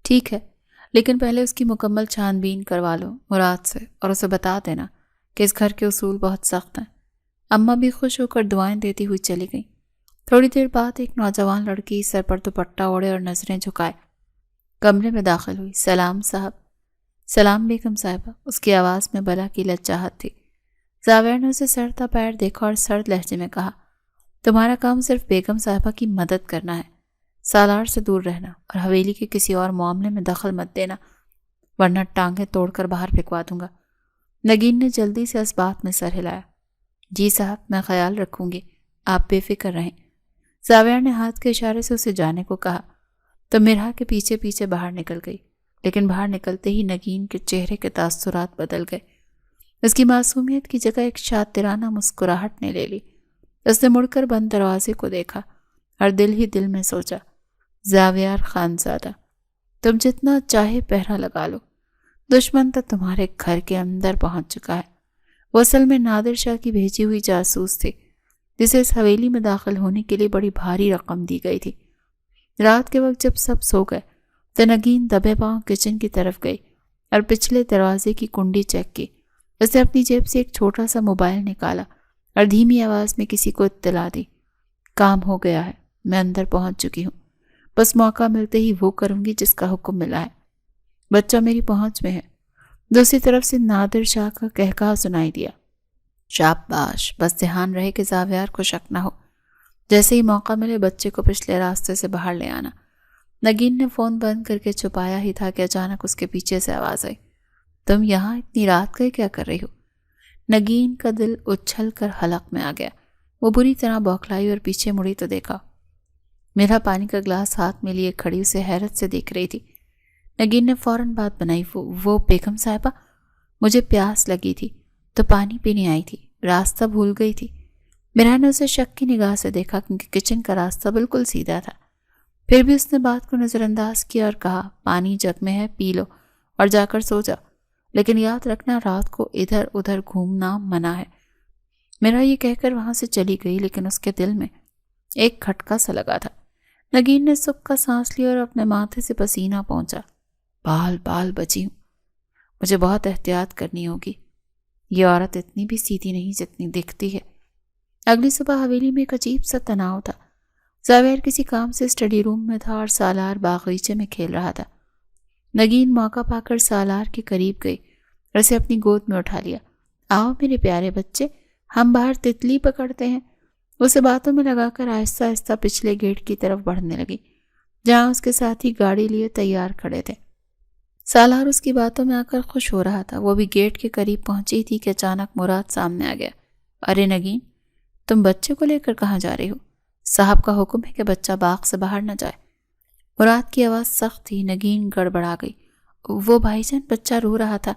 ٹھیک ہے، لیکن پہلے اس کی مکمل چھان بین کروا لو مراد سے، اور اسے بتا دینا کہ اس گھر کے اصول بہت سخت ہیں۔ اماں بھی خوش ہو کر دعائیں دیتی ہوئی چلی گئیں۔ تھوڑی دیر بعد ایک نوجوان لڑکی سر پر دوپٹہ اوڑھے اور نظریں جھکائے کمرے میں داخل ہوئی۔ سلام صاحب۔ سلام بیگم صاحبہ۔ اس کی آواز میں بلا کی لچاہٹ تھی۔ زاویار نے اسے سر تا پیر دیکھا اور سرد لہجے میں کہا، تمہارا کام صرف بیگم صاحبہ کی مدد کرنا ہے، سالار سے دور رہنا اور حویلی کے کسی اور معاملے میں دخل مت دینا، ورنہ ٹانگیں توڑ کر باہر پھینکوا دوں گا۔ نگین نے جلدی سے اس بات میں سر ہلایا۔ جی صاحب، میں خیال رکھوں گی، آپ بے فکر رہیں۔ زاویار نے ہاتھ کے اشارے سے اسے جانے کو کہا تو مرحا کے پیچھے پیچھے باہر نکل گئی، لیکن باہر نکلتے ہی نگین کے چہرے کے تاثرات بدل گئے۔ اس کی معصومیت کی جگہ ایک شاطرانہ مسکراہٹ نے لے لی۔ اس نے مڑ کر بند دروازے کو دیکھا اور دل ہی دل میں سوچا، زاویار خانزادہ، تم جتنا چاہے پہرا لگا لو، دشمن تو تمہارے گھر کے اندر پہنچ چکا ہے۔ وہ اصل میں نادر شاہ کی بھیجی ہوئی جاسوس تھی، جسے اس حویلی میں داخل ہونے کے لیے بڑی بھاری رقم دی گئی تھی۔ رات کے وقت جب سب سو گئے تو نگین دبے پاؤں کچن کی طرف گئی اور پچھلے دروازے کی کنڈی چیک کی۔ اس نے اپنی جیب سے ایک چھوٹا سا موبائل نکالا اور دھیمی آواز میں کسی کو اطلاع دی، کام ہو گیا ہے، میں اندر پہنچ چکی ہوں، بس موقع ملتے ہی وہ کروں گی جس کا حکم ملا ہے، بچہ میری پہنچ میں ہے۔ دوسری طرف سے نادر شاہ کا کہکہا سنائی دیا، شاباش، بس دھیان رہے کہ زاویار کو شک نہ ہو، جیسے ہی موقع ملے بچے کو پچھلے راستے سے باہر لے آنا۔ نگین نے فون بند کر کے چھپایا ہی تھا کہ اچانک اس کے پیچھے سے آواز آئی، تم یہاں اتنی رات گئے کیا کر رہی ہو؟ نگین کا دل اچھل کر حلق میں آ گیا۔ وہ بری طرح بوکھلائی اور پیچھے مڑی تو دیکھا میرا پانی کا گلاس ہاتھ میں لیے کھڑی اسے حیرت سے دیکھ رہی تھی۔ نگین نے فوراً بات بنائی، وہ بیگم صاحبہ، مجھے پیاس لگی تھی تو پانی پینے آئی تھی، راستہ بھول گئی تھی۔ میرا نے اسے شک کی نگاہ سے دیکھا کیونکہ کچن کا راستہ بالکل سیدھا تھا۔ پھر بھی اس نے بات کو نظر انداز کیا اور کہا، پانی جگ میں ہے، پی لو اور جا کر سو جا، لیکن یاد رکھنا رات کو ادھر ادھر گھومنا منع ہے۔ میرا یہ کہہ کر وہاں سے چلی گئی، لیکن اس کے دل میں ایک کھٹکا سا لگا تھا۔ نگین نے سکھ کا سانس لیا اور اپنے ماتھے سے پسینہ پہنچا۔ بال بال بچی ہوں، مجھے بہت احتیاط کرنی ہوگی، یہ عورت اتنی بھی سیدھی نہیں جتنی دکھتی ہے۔ اگلی صبح حویلی میں ایک عجیب سا تناؤ تھا۔ زاویار کسی کام سے اسٹڈی روم میں تھا اور سالار باغیچے میں کھیل رہا تھا۔ نگین موقع پا کر سالار کے قریب گئی اور اسے اپنی گود میں اٹھا لیا۔ آؤ میرے پیارے بچے، ہم باہر تتلی پکڑتے ہیں۔ اسے باتوں میں لگا کر آہستہ آہستہ پچھلے گیٹ کی طرف بڑھنے لگی، جہاں اس کے ساتھی گاڑی لیے تیار کھڑے تھے۔ سالار اس کی باتوں میں آ کر خوش ہو رہا تھا۔ وہ بھی گیٹ کے قریب پہنچی تھی کہ اچانک مراد سامنے آ گیا۔ ارے نگین، تم بچے کو لے کر کہاں جا رہی ہو؟ صاحب کا حکم ہے کہ بچہ باغ سے باہر نہ جائے۔ مراد کی آواز سخت تھی۔ نگین گڑبڑا گئی۔ وہ بھائی جان، بچہ رو رہا تھا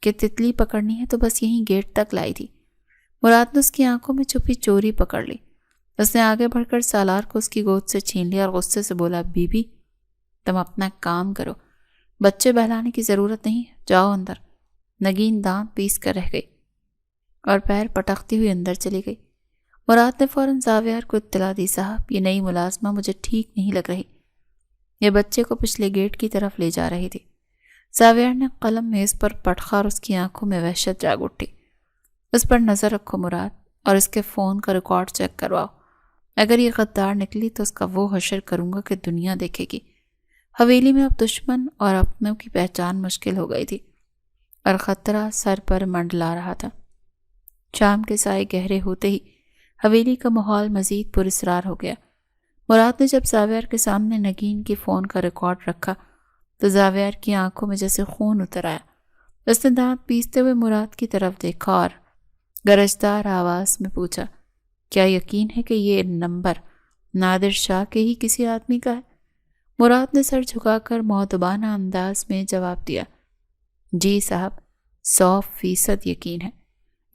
کہ تتلی پکڑنی ہے تو بس یہیں گیٹ تک لائی تھی۔ مراد نے اس کی آنکھوں میں چھپی چوری پکڑ لی۔ اس نے آگے بڑھ کر سالار کو اس کی گود سے چھین لیا اور غصے سے بولا، بی بی، تم اپنا کام کرو، بچے بہلانے کی ضرورت نہیں، جاؤ اندر۔ نگین دانت پیس کر رہ گئی اور پیر پٹکتی ہوئی اندر چلی گئی۔ مراد نے فوراً زاویار کو اطلاع دی، صاحب، یہ نئی ملازمہ مجھے ٹھیک نہیں لگ رہی، یہ بچے کو پچھلے گیٹ کی طرف لے جا رہی تھی۔ زاویار نے قلم میز پر پٹخا اور اس کی آنکھوں میں وحشت جاگ اٹھی۔ اس پر نظر رکھو مراد، اور اس کے فون کا ریکارڈ چیک کرواؤ۔ اگر یہ غدار نکلی تو اس کا وہ حشر کروں گا کہ دنیا دیکھے گی۔ حویلی میں اب دشمن اور اپنوں کی پہچان مشکل ہو گئی تھی اور خطرہ سر پر منڈلا رہا تھا۔ شام کے سائے گہرے ہوتے ہی حویلی کا ماحول مزید پراسرار ہو گیا۔ مراد نے جب زاویار کے سامنے نگین کی فون کا ریکارڈ رکھا تو زاویار کی آنکھوں میں جیسے خون اتر آیا۔ اس نے دانت پیستے ہوئے مراد کی طرف دیکھا اور گرجدار آواز میں پوچھا، کیا یقین ہے کہ یہ نمبر نادر شاہ کے ہی کسی آدمی کا ہے؟ مراد نے سر جھکا کر مؤدبانہ انداز میں جواب دیا، جی صاحب، 100% یقین ہے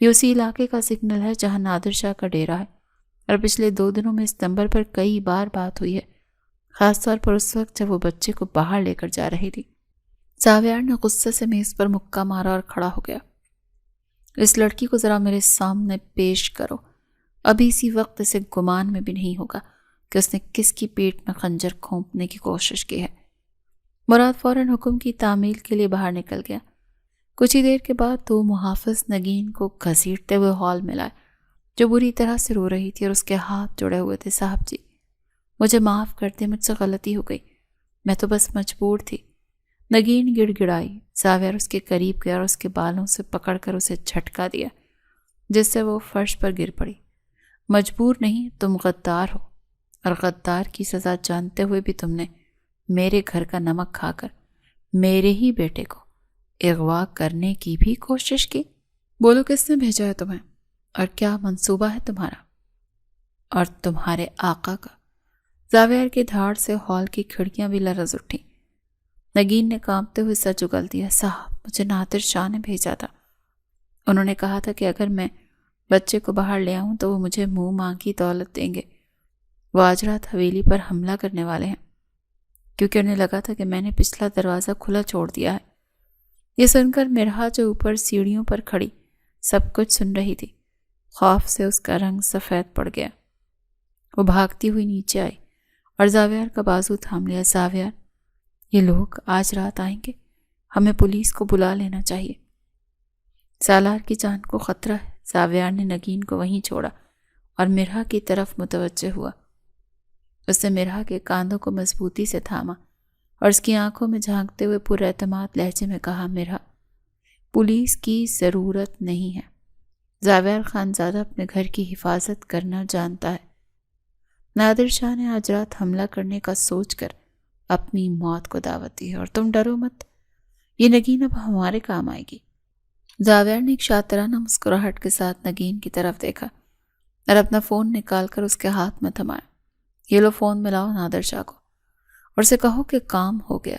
یہ اسی علاقے کا سگنل ہے جہاں نادر شاہ کا ڈیرا ہے، اور پچھلے 2 دنوں میں اس نمبر پر کئی بار بات ہوئی ہے، خاص طور پر اس وقت جب وہ بچے کو باہر لے کر جا رہی تھی۔ زاویار نے غصے سے میز پر مکہ مارا اور کھڑا ہو گیا۔ اس لڑکی کو ذرا میرے سامنے پیش کرو، ابھی اسی وقت اسے گمان میں بھی نہیں ہوگا کہ اس نے کس کی پیٹ میں خنجر کھونپنے کی کوشش کی ہے۔ مراد فوراً حکم کی تعمیل کے لیے باہر نکل گیا۔ کچھ ہی دیر کے بعد 2 محافظ نگین کو گھسیٹتے ہوئے ہال میں لائے، جو بری طرح سے رو رہی تھی اور اس کے ہاتھ جڑے ہوئے تھے۔ صاحب جی، مجھے معاف کر دیں، مجھ سے غلطی ہو گئی، میں تو بس مجبور تھی۔ نگین گڑ گڑائی۔ زاویار اس کے قریب گیا اور اس کے بالوں سے پکڑ کر اسے جھٹکا دیا، جس سے وہ فرش پر گر پڑی۔ مجبور نہیں، تم غدار ہو، اور غدار کی سزا جانتے ہوئے بھی تم نے میرے گھر کا نمک کھا کر میرے ہی بیٹے کو اغوا کرنے کی بھی کوشش کی۔ بولو کس نے بھیجا ہے تمہیں، اور کیا منصوبہ ہے تمہارا اور تمہارے آقا کا؟ زاویار کی دھاڑ سے ہال کی کھڑکیاں بھی لرز اٹھیں۔ نگین نے کانپتے ہوئے سر جگل دیا۔ صاحب، مجھے نادر شاہ نے بھیجا تھا، انہوں نے کہا تھا کہ اگر میں بچے کو باہر لے آؤں تو وہ مجھے منہ مانگی دولت دیں گے۔ وہ آج رات حویلی پر حملہ کرنے والے ہیں، کیونکہ انہیں لگا تھا کہ میں نے پچھلا دروازہ کھلا چھوڑ دیا ہے۔ یہ سن کر مرحا جو اوپر سیڑھیوں پر کھڑی سب کچھ سن رہی تھی، خوف سے اس کا رنگ سفید پڑ گیا۔ وہ بھاگتی ہوئی نیچے آئی اور زاویار کا بازو تھام لیا۔ زاویار، یہ لوگ آج رات آئیں گے، ہمیں پولیس کو بلا لینا چاہیے، سالار کی جان کو خطرہ ہے۔ زاویار نے نگین کو وہیں چھوڑا اور مرحا کی طرف متوجہ ہوا۔ اس نے مرحا کے کاندھوں کو مضبوطی سے تھاما اور اس کی آنکھوں میں جھانکتے ہوئے پر اعتماد لہجے میں کہا، مرحا، پولیس کی ضرورت نہیں ہے، زاویار خانزادہ اپنے گھر کی حفاظت کرنا جانتا ہے۔ نادر شاہ نے آج رات حملہ کرنے کا سوچ کر اپنی موت کو دعوت دی ہے، اور تم ڈرو مت، یہ نگین اب ہمارے کام آئے گی۔ زاویار نے ایک شاطرانہ مسکراہٹ کے ساتھ نگین کی طرف دیکھا اور اپنا فون نکال کر اس کے ہاتھ میں تھمایا۔ یہ لو، فون ملاؤ نادر شاہ کو اور اسے کہو کہ کام ہو گیا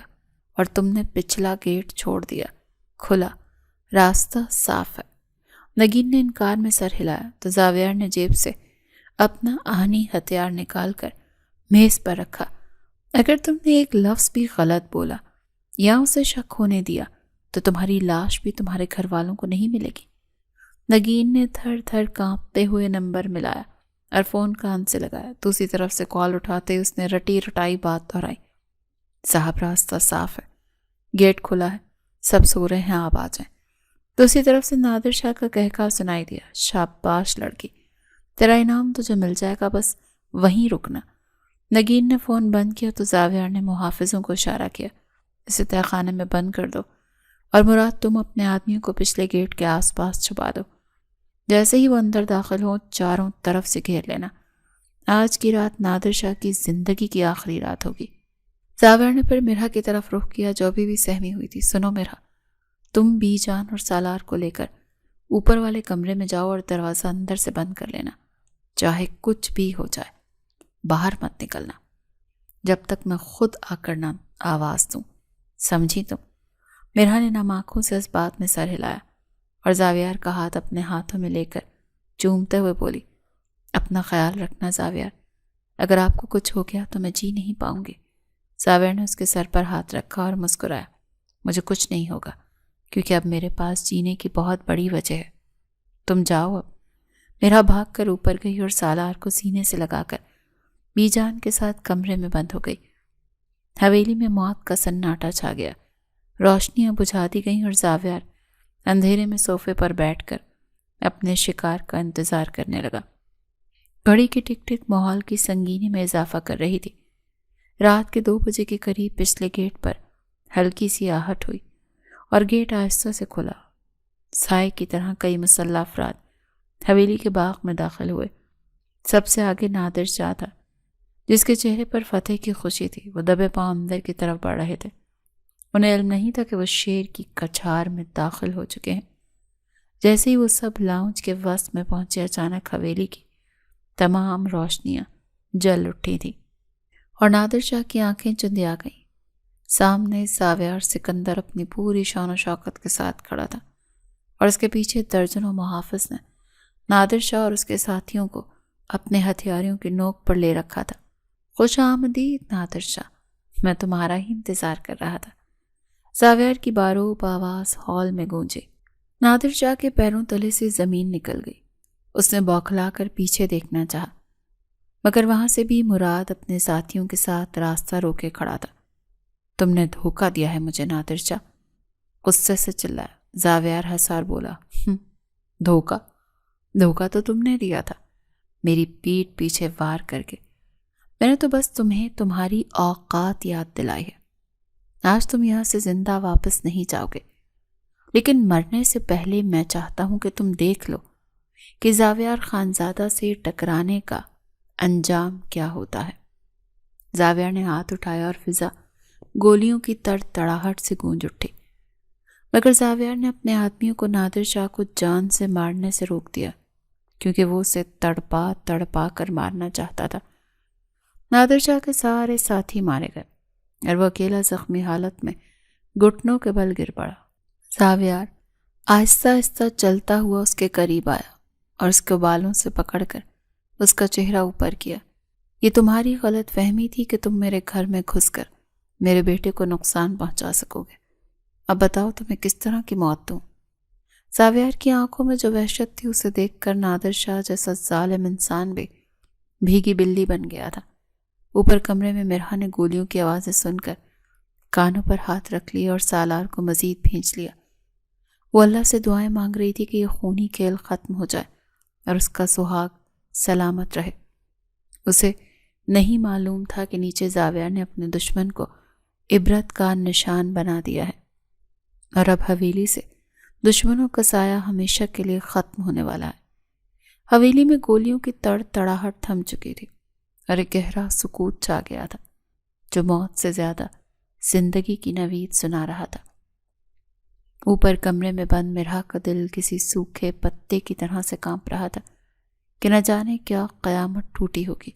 اور تم نے پچھلا گیٹ چھوڑ دیا کھلا، راستہ صاف ہے۔ نگین نے انکار میں سر ہلایا تو زاویار نے جیب سے اپنا آہنی ہتھیار نکال کر میز پر رکھا۔ اگر تم نے ایک لفظ بھی غلط بولا یا اسے شک ہونے دیا تو تمہاری لاش بھی تمہارے گھر والوں کو نہیں ملے گی۔ نگین نے تھر تھر کانپتے ہوئے نمبر ملایا اور فون کان سے لگایا۔ دوسری طرف سے کال اٹھاتے اس نے رٹی رٹائی بات دہرائی۔ صاحب، راستہ صاف ہے، گیٹ کھلا ہے، سب سو رہے ہیں، آپ آ جائیں۔ دوسری طرف سے نادر شاہ کا کہکا سنائی دیا، شاباش لڑکی، تیرا انعام تجھے مل جائے گا، بس وہیں رکنا۔ نگین نے فون بند کیا تو زاویار نے محافظوں کو اشارہ کیا، اسے تہہ خانے میں بند کر دو، اور مراد تم اپنے آدمیوں کو پچھلے گیٹ کے آس پاس چھپا دو۔ جیسے ہی وہ اندر داخل ہوں، چاروں طرف سے گھیر لینا۔ آج کی رات نادر شاہ کی زندگی کی آخری رات ہوگی۔ زاویار نے پھر مرحا کی طرف رخ کیا جو ابھی بھی سہمی ہوئی تھی۔ سنو مرحا، تم بی جان اور سالار کو لے کر اوپر والے کمرے میں جاؤ اور دروازہ اندر سے بند کر لینا، چاہے کچھ بھی ہو جائے، باہر مت نکلنا جب تک میں خود آ کر نہ آواز دوں، سمجھی تم؟ مرحا نے نم آنکھوں سے اس بات میں سر ہلایا اور زاویار کا ہاتھ اپنے ہاتھوں میں لے کر چومتے ہوئے بولی، اپنا خیال رکھنا زاویار، اگر آپ کو کچھ ہو گیا تو میں جی نہیں پاؤں گی۔ زاویار نے اس کے سر پر ہاتھ رکھا اور مسکرایا، مجھے کچھ نہیں ہوگا کیونکہ اب میرے پاس جینے کی بہت بڑی وجہ ہے، تم جاؤ اب۔ مرحا بھاگ کر اوپر گئی اور سالار کو سینے سے لگا کر بی جان کے ساتھ کمرے میں بند ہو گئی۔ حویلی میں موت کا سناٹا چھا گیا، روشنیاں بجھا دی گئیں اور زاویار اندھیرے میں صوفے پر بیٹھ کر اپنے شکار کا انتظار کرنے لگا۔ گھڑی کی ٹک ٹک ماحول کی سنگینی میں اضافہ کر رہی تھی۔ رات کے 2 بجے کے قریب پچھلے گیٹ پر ہلکی سی آہٹ ہوئی اور گیٹ آہستہ سے کھلا۔ سائے کی طرح کئی مسلح افراد حویلی کے باغ میں داخل ہوئے۔ سب سے آگے نادر شاہ تھا، جس کے چہرے پر فتح کی خوشی تھی۔ وہ دبے پاؤں اندر کی طرف بڑھ رہے تھے۔ انہیں علم نہیں تھا کہ وہ شیر کی کچھار میں داخل ہو چکے ہیں۔ جیسے ہی وہ سب لاؤنج کے وسط میں پہنچے، اچانک حویلی کی تمام روشنیاں جل اٹھی تھیں اور نادر شاہ کی آنکھیں چندیا گئیں۔ سامنے زاویار سکندر اپنی پوری شان و شوکت کے ساتھ کھڑا تھا۔ اور اس کے پیچھے درجنوں محافظ نے نادر شاہ اور اس کے ساتھیوں کو اپنے ہتھیاروں کی نوک پر لے رکھا تھا۔ خوش آمدید نادر شاہ، میں تمہارا ہی انتظار کر رہا تھا۔ زاویار کی باروب آواز ہال میں گونجی۔ نادر شاہ کے پیروں تلے سے زمین نکل گئی۔ اس نے بوکھلا کر پیچھے دیکھنا چاہا، مگر وہاں سے بھی مراد اپنے ساتھیوں کے ساتھ راستہ روکے کھڑا تھا۔ تم نے دھوکہ دیا ہے مجھے نادر شاہ، غصے سے چلایا۔ زاویار ہنسار بولا، دھوکہ؟ دھوکہ تو تم نے دیا تھا، میری پیٹھ پیچھے وار کر کے۔ میں نے تو بس تمہیں تمہاری اوقات یاد دلائی ہے۔ آج تم یہاں سے زندہ واپس نہیں جاؤ گے، لیکن مرنے سے پہلے میں چاہتا ہوں کہ تم دیکھ لو کہ زاویار خانزادہ سے ٹکرانے کا انجام کیا ہوتا ہے۔ زاویار نے ہاتھ اٹھایا اور فضا گولیوں کی تڑتڑاہٹ سے گونج اٹھی، مگر زاویار نے اپنے آدمیوں کو نادر شاہ کو جان سے مارنے سے روک دیا، کیونکہ وہ اسے تڑپا تڑپا کر مارنا چاہتا تھا۔ نادر شاہ کے سارے ساتھی مارے گئے اور وہ اکیلا زخمی حالت میں گھٹنوں کے بل گر پڑا۔ زاویار آہستہ آہستہ چلتا ہوا اس کے قریب آیا اور اس کے بالوں سے پکڑ کر اس کا چہرہ اوپر کیا۔ یہ تمہاری غلط فہمی تھی کہ تم میرے گھر میں گھس کر میرے بیٹے کو نقصان پہنچا سکو گے۔ اب بتاؤ تمہیں کس طرح کی موت دوں؟ زاویار کی آنکھوں میں جو وحشت تھی اسے دیکھ کر نادر شاہ جیسا ظالم انسان بھی بھیگی بلی بن گیا تھا۔ اوپر کمرے میں مرحا نے گولیوں کی آوازیں سن کر کانوں پر ہاتھ رکھ لیے اور سالار کو مزید بھینچ لیا۔ وہ اللہ سے دعائیں مانگ رہی تھی کہ یہ خونی کھیل ختم ہو جائے اور اس کا سہاگ سلامت رہے۔ اسے نہیں معلوم تھا کہ نیچے زاویار نے اپنے دشمن کو عبرت کا نشان بنا دیا ہے، اور اب حویلی سے دشمنوں کا سایہ ہمیشہ کے لیے ختم ہونے والا ہے۔ حویلی میں گولیوں کی تڑتڑاہٹ تھم چکی تھی اور ایک گہرا سکوت چھا گیا تھا جو موت سے زیادہ زندگی کی نوید سنا رہا تھا۔ اوپر کمرے میں بند مرحا کا دل کسی سوکھے پتے کی طرح سے کانپ رہا تھا کہ نہ جانے کیا قیامت ٹوٹی ہوگی۔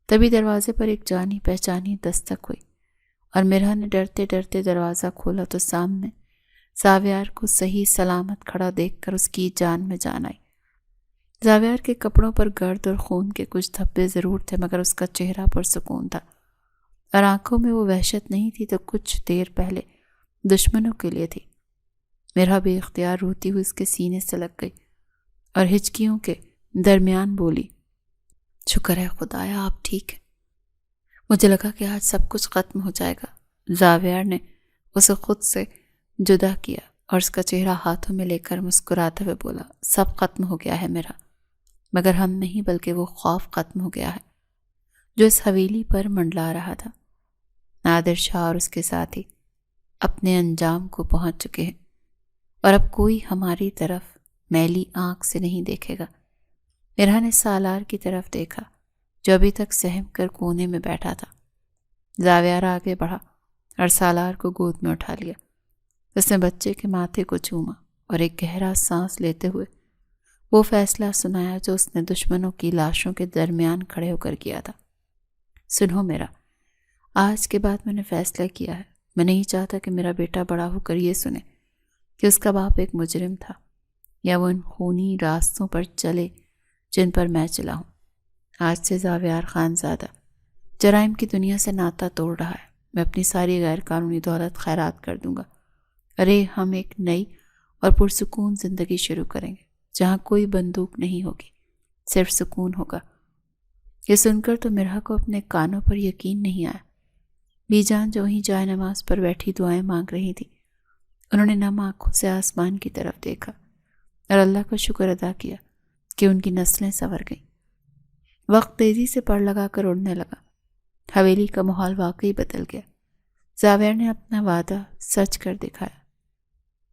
تبھی دروازے پر ایک جانی پہچانی دستک ہوئی اور مرحا نے ڈرتے ڈرتے دروازہ کھولا تو سامنے زاویار کو صحیح سلامت کھڑا دیکھ کر اس کی جان میں جان آئی۔ زاویار کے کپڑوں پر گرد اور خون کے کچھ دھبے ضرور تھے، مگر اس کا چہرہ پرسکون تھا اور آنکھوں میں وہ وحشت نہیں تھی تو کچھ دیر پہلے دشمنوں کے لیے تھی۔ مرحا بے اختیار روتی ہوئی اس کے سینے سے لگ گئی اور ہچکیوں کے درمیان بولی، شکر ہے خدایا آپ ٹھیک ہے۔ مجھے لگا کہ آج سب کچھ ختم ہو جائے گا۔ زاویار نے اسے خود سے جدا کیا اور اس کا چہرہ ہاتھوں میں لے کر مسکراتے ہوئے بولا، سب ختم ہو گیا ہے مرحا، مگر ہم نہیں بلکہ وہ خوف ختم ہو گیا ہے جو اس حویلی پر منڈلا رہا تھا۔ نادر شاہ اور اس کے ساتھی اپنے انجام کو پہنچ چکے ہیں اور اب کوئی ہماری طرف میلی آنکھ سے نہیں دیکھے گا۔ مرحا نے سالار کی طرف دیکھا جو ابھی تک سہم کر کونے میں بیٹھا تھا۔ زاویار آگے بڑھا اور سالار کو گود میں اٹھا لیا۔ اس نے بچے کے ماتھے کو چوما اور ایک گہرا سانس لیتے ہوئے وہ فیصلہ سنایا جو اس نے دشمنوں کی لاشوں کے درمیان کھڑے ہو کر کیا تھا۔ سنو میرا، آج کے بعد میں نے فیصلہ کیا ہے، میں نہیں چاہتا کہ میرا بیٹا بڑا ہو کر یہ سنے کہ اس کا باپ ایک مجرم تھا یا وہ ان خونی راستوں پر چلے جن پر میں چلا ہوں۔ آج سے زاویار خانزادہ جرائم کی دنیا سے ناطہ توڑ رہا ہے۔ میں اپنی ساری غیر قانونی دولت خیرات کر دوں گا۔ ارے ہم ایک نئی اور پرسکون زندگی شروع کریں گے جہاں کوئی بندوق نہیں ہوگی، صرف سکون ہوگا۔ یہ سن کر تو مرحا کو اپنے کانوں پر یقین نہیں آیا۔ بی جان جو وہیں جائے نماز پر بیٹھی دعائیں مانگ رہی تھی، انہوں نے نم آنکھوں سے آسمان کی طرف دیکھا اور اللہ کا شکر ادا کیا کہ ان کی نسلیں سنور گئیں۔ وقت تیزی سے پڑ لگا کر اڑنے لگا۔ حویلی کا ماحول واقعی بدل گیا۔ زاویار نے اپنا وعدہ سچ کر دکھایا۔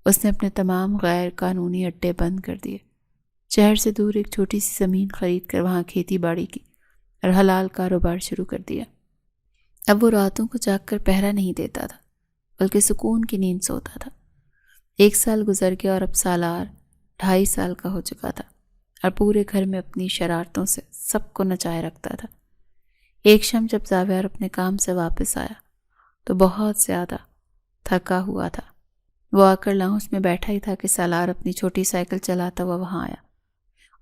اس نے اپنے تمام غیر قانونی اڈے بند کر دیے، شہر سے دور ایک چھوٹی سی زمین خرید کر وہاں کھیتی باڑی کی اور حلال کاروبار شروع کر دیا۔ اب وہ راتوں کو جاگ کر پہرا نہیں دیتا تھا بلکہ سکون کی نیند سوتا تھا۔ 1 سال گزر گیا اور اب سالار 2.5 سال کا ہو چکا تھا اور پورے گھر میں اپنی شرارتوں سے سب کو نچائے رکھتا تھا۔ ایک شام جب زاویار اپنے کام سے واپس آیا تو بہت زیادہ تھکا ہوا تھا۔ وہ آ کر لاؤنج میں بیٹھا ہی تھا کہ سالار اپنی چھوٹی سائیکل چلاتا ہوا وہاں آیا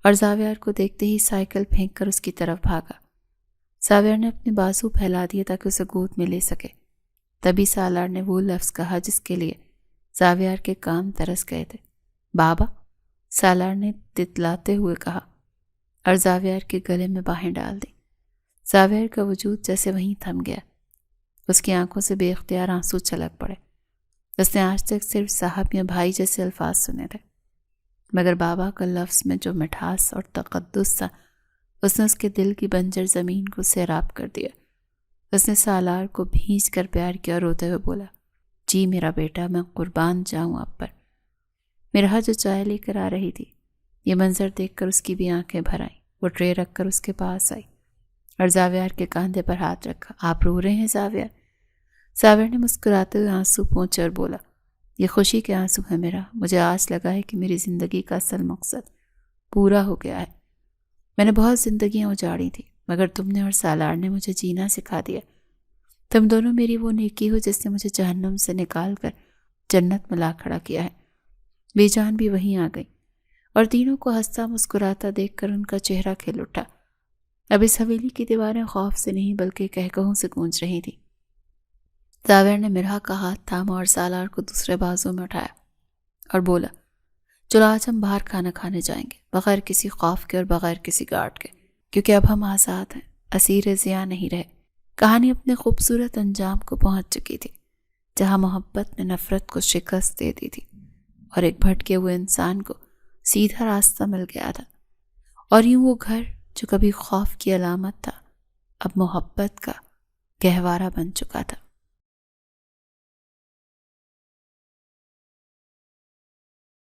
اور زاویار کو دیکھتے ہی سائیکل پھینک کر اس کی طرف بھاگا۔ زاویار نے اپنے بازو پھیلا دیے تاکہ اسے گود میں لے سکے۔ تبھی سالار نے وہ لفظ کہا جس کے لیے زاویار کے کان ترس گئے تھے۔ بابا، سالار نے تتلاتے ہوئے کہا اور زاویار کے گلے میں باہیں ڈال دی۔ زاویار کا وجود جیسے وہیں تھم گیا۔ اس کی آنکھوں سے بے اختیار آنسو چھلک پڑے۔ اس نے آج تک صرف صاحب یا بھائی جیسے الفاظ سنے تھے، مگر بابا کا لفظ میں جو مٹھاس اور تقدس تھا اس نے اس کے دل کی بنجر زمین کو سیراب کر دیا۔ اس نے سالار کو بھینچ کر پیار کیا اور روتے ہوئے بولا، جی میرا بیٹا، میں قربان جاؤں آپ پر۔ مرہا جو چائے لے کر آ رہی تھی، یہ منظر دیکھ کر اس کی بھی آنکھیں بھر آئیں۔ وہ ٹرے رکھ کر اس کے پاس آئی اور زاویار کے کاندھے پر ہاتھ رکھا۔ آپ رو رہے ہیں زاویار؟ زاویار نے مسکراتے ہوئے آنسو پونچھے اور بولا، یہ خوشی کے آنسو ہے میرا۔ مجھے آج لگا ہے کہ میری زندگی کا اصل مقصد پورا ہو گیا ہے۔ میں نے بہت زندگیاں اجاڑی تھیں، مگر تم نے اور سالار نے مجھے جینا سکھا دیا۔ تم دونوں میری وہ نیکی ہو جس نے مجھے جہنم سے نکال کر جنت میں لا کھڑا کیا ہے۔ بے جان بھی وہیں آ گئی اور تینوں کو ہنستا مسکراتا دیکھ کر ان کا چہرہ کھل اٹھا۔ اب اس حویلی کی دیواریں خوف سے نہیں بلکہ قہقہوں سے گونج رہی تھیں۔ زاویار نے مرہا کا ہاتھ تھاما اور سالار کو دوسرے بازو میں اٹھایا اور بولا، چلو آج ہم باہر کھانا کھانے جائیں گے، بغیر کسی خوف کے اور بغیر کسی گارڈ کے، کیونکہ اب ہم آزاد ہیں، اسیر ضیاء نہیں رہے۔ کہانی اپنے خوبصورت انجام کو پہنچ چکی تھی، جہاں محبت نے نفرت کو شکست دے دی تھی اور ایک بھٹکے ہوئے انسان کو سیدھا راستہ مل گیا تھا، اور یوں وہ گھر جو کبھی خوف کی علامت تھا اب محبت کا گہوارہ بن چکا تھا۔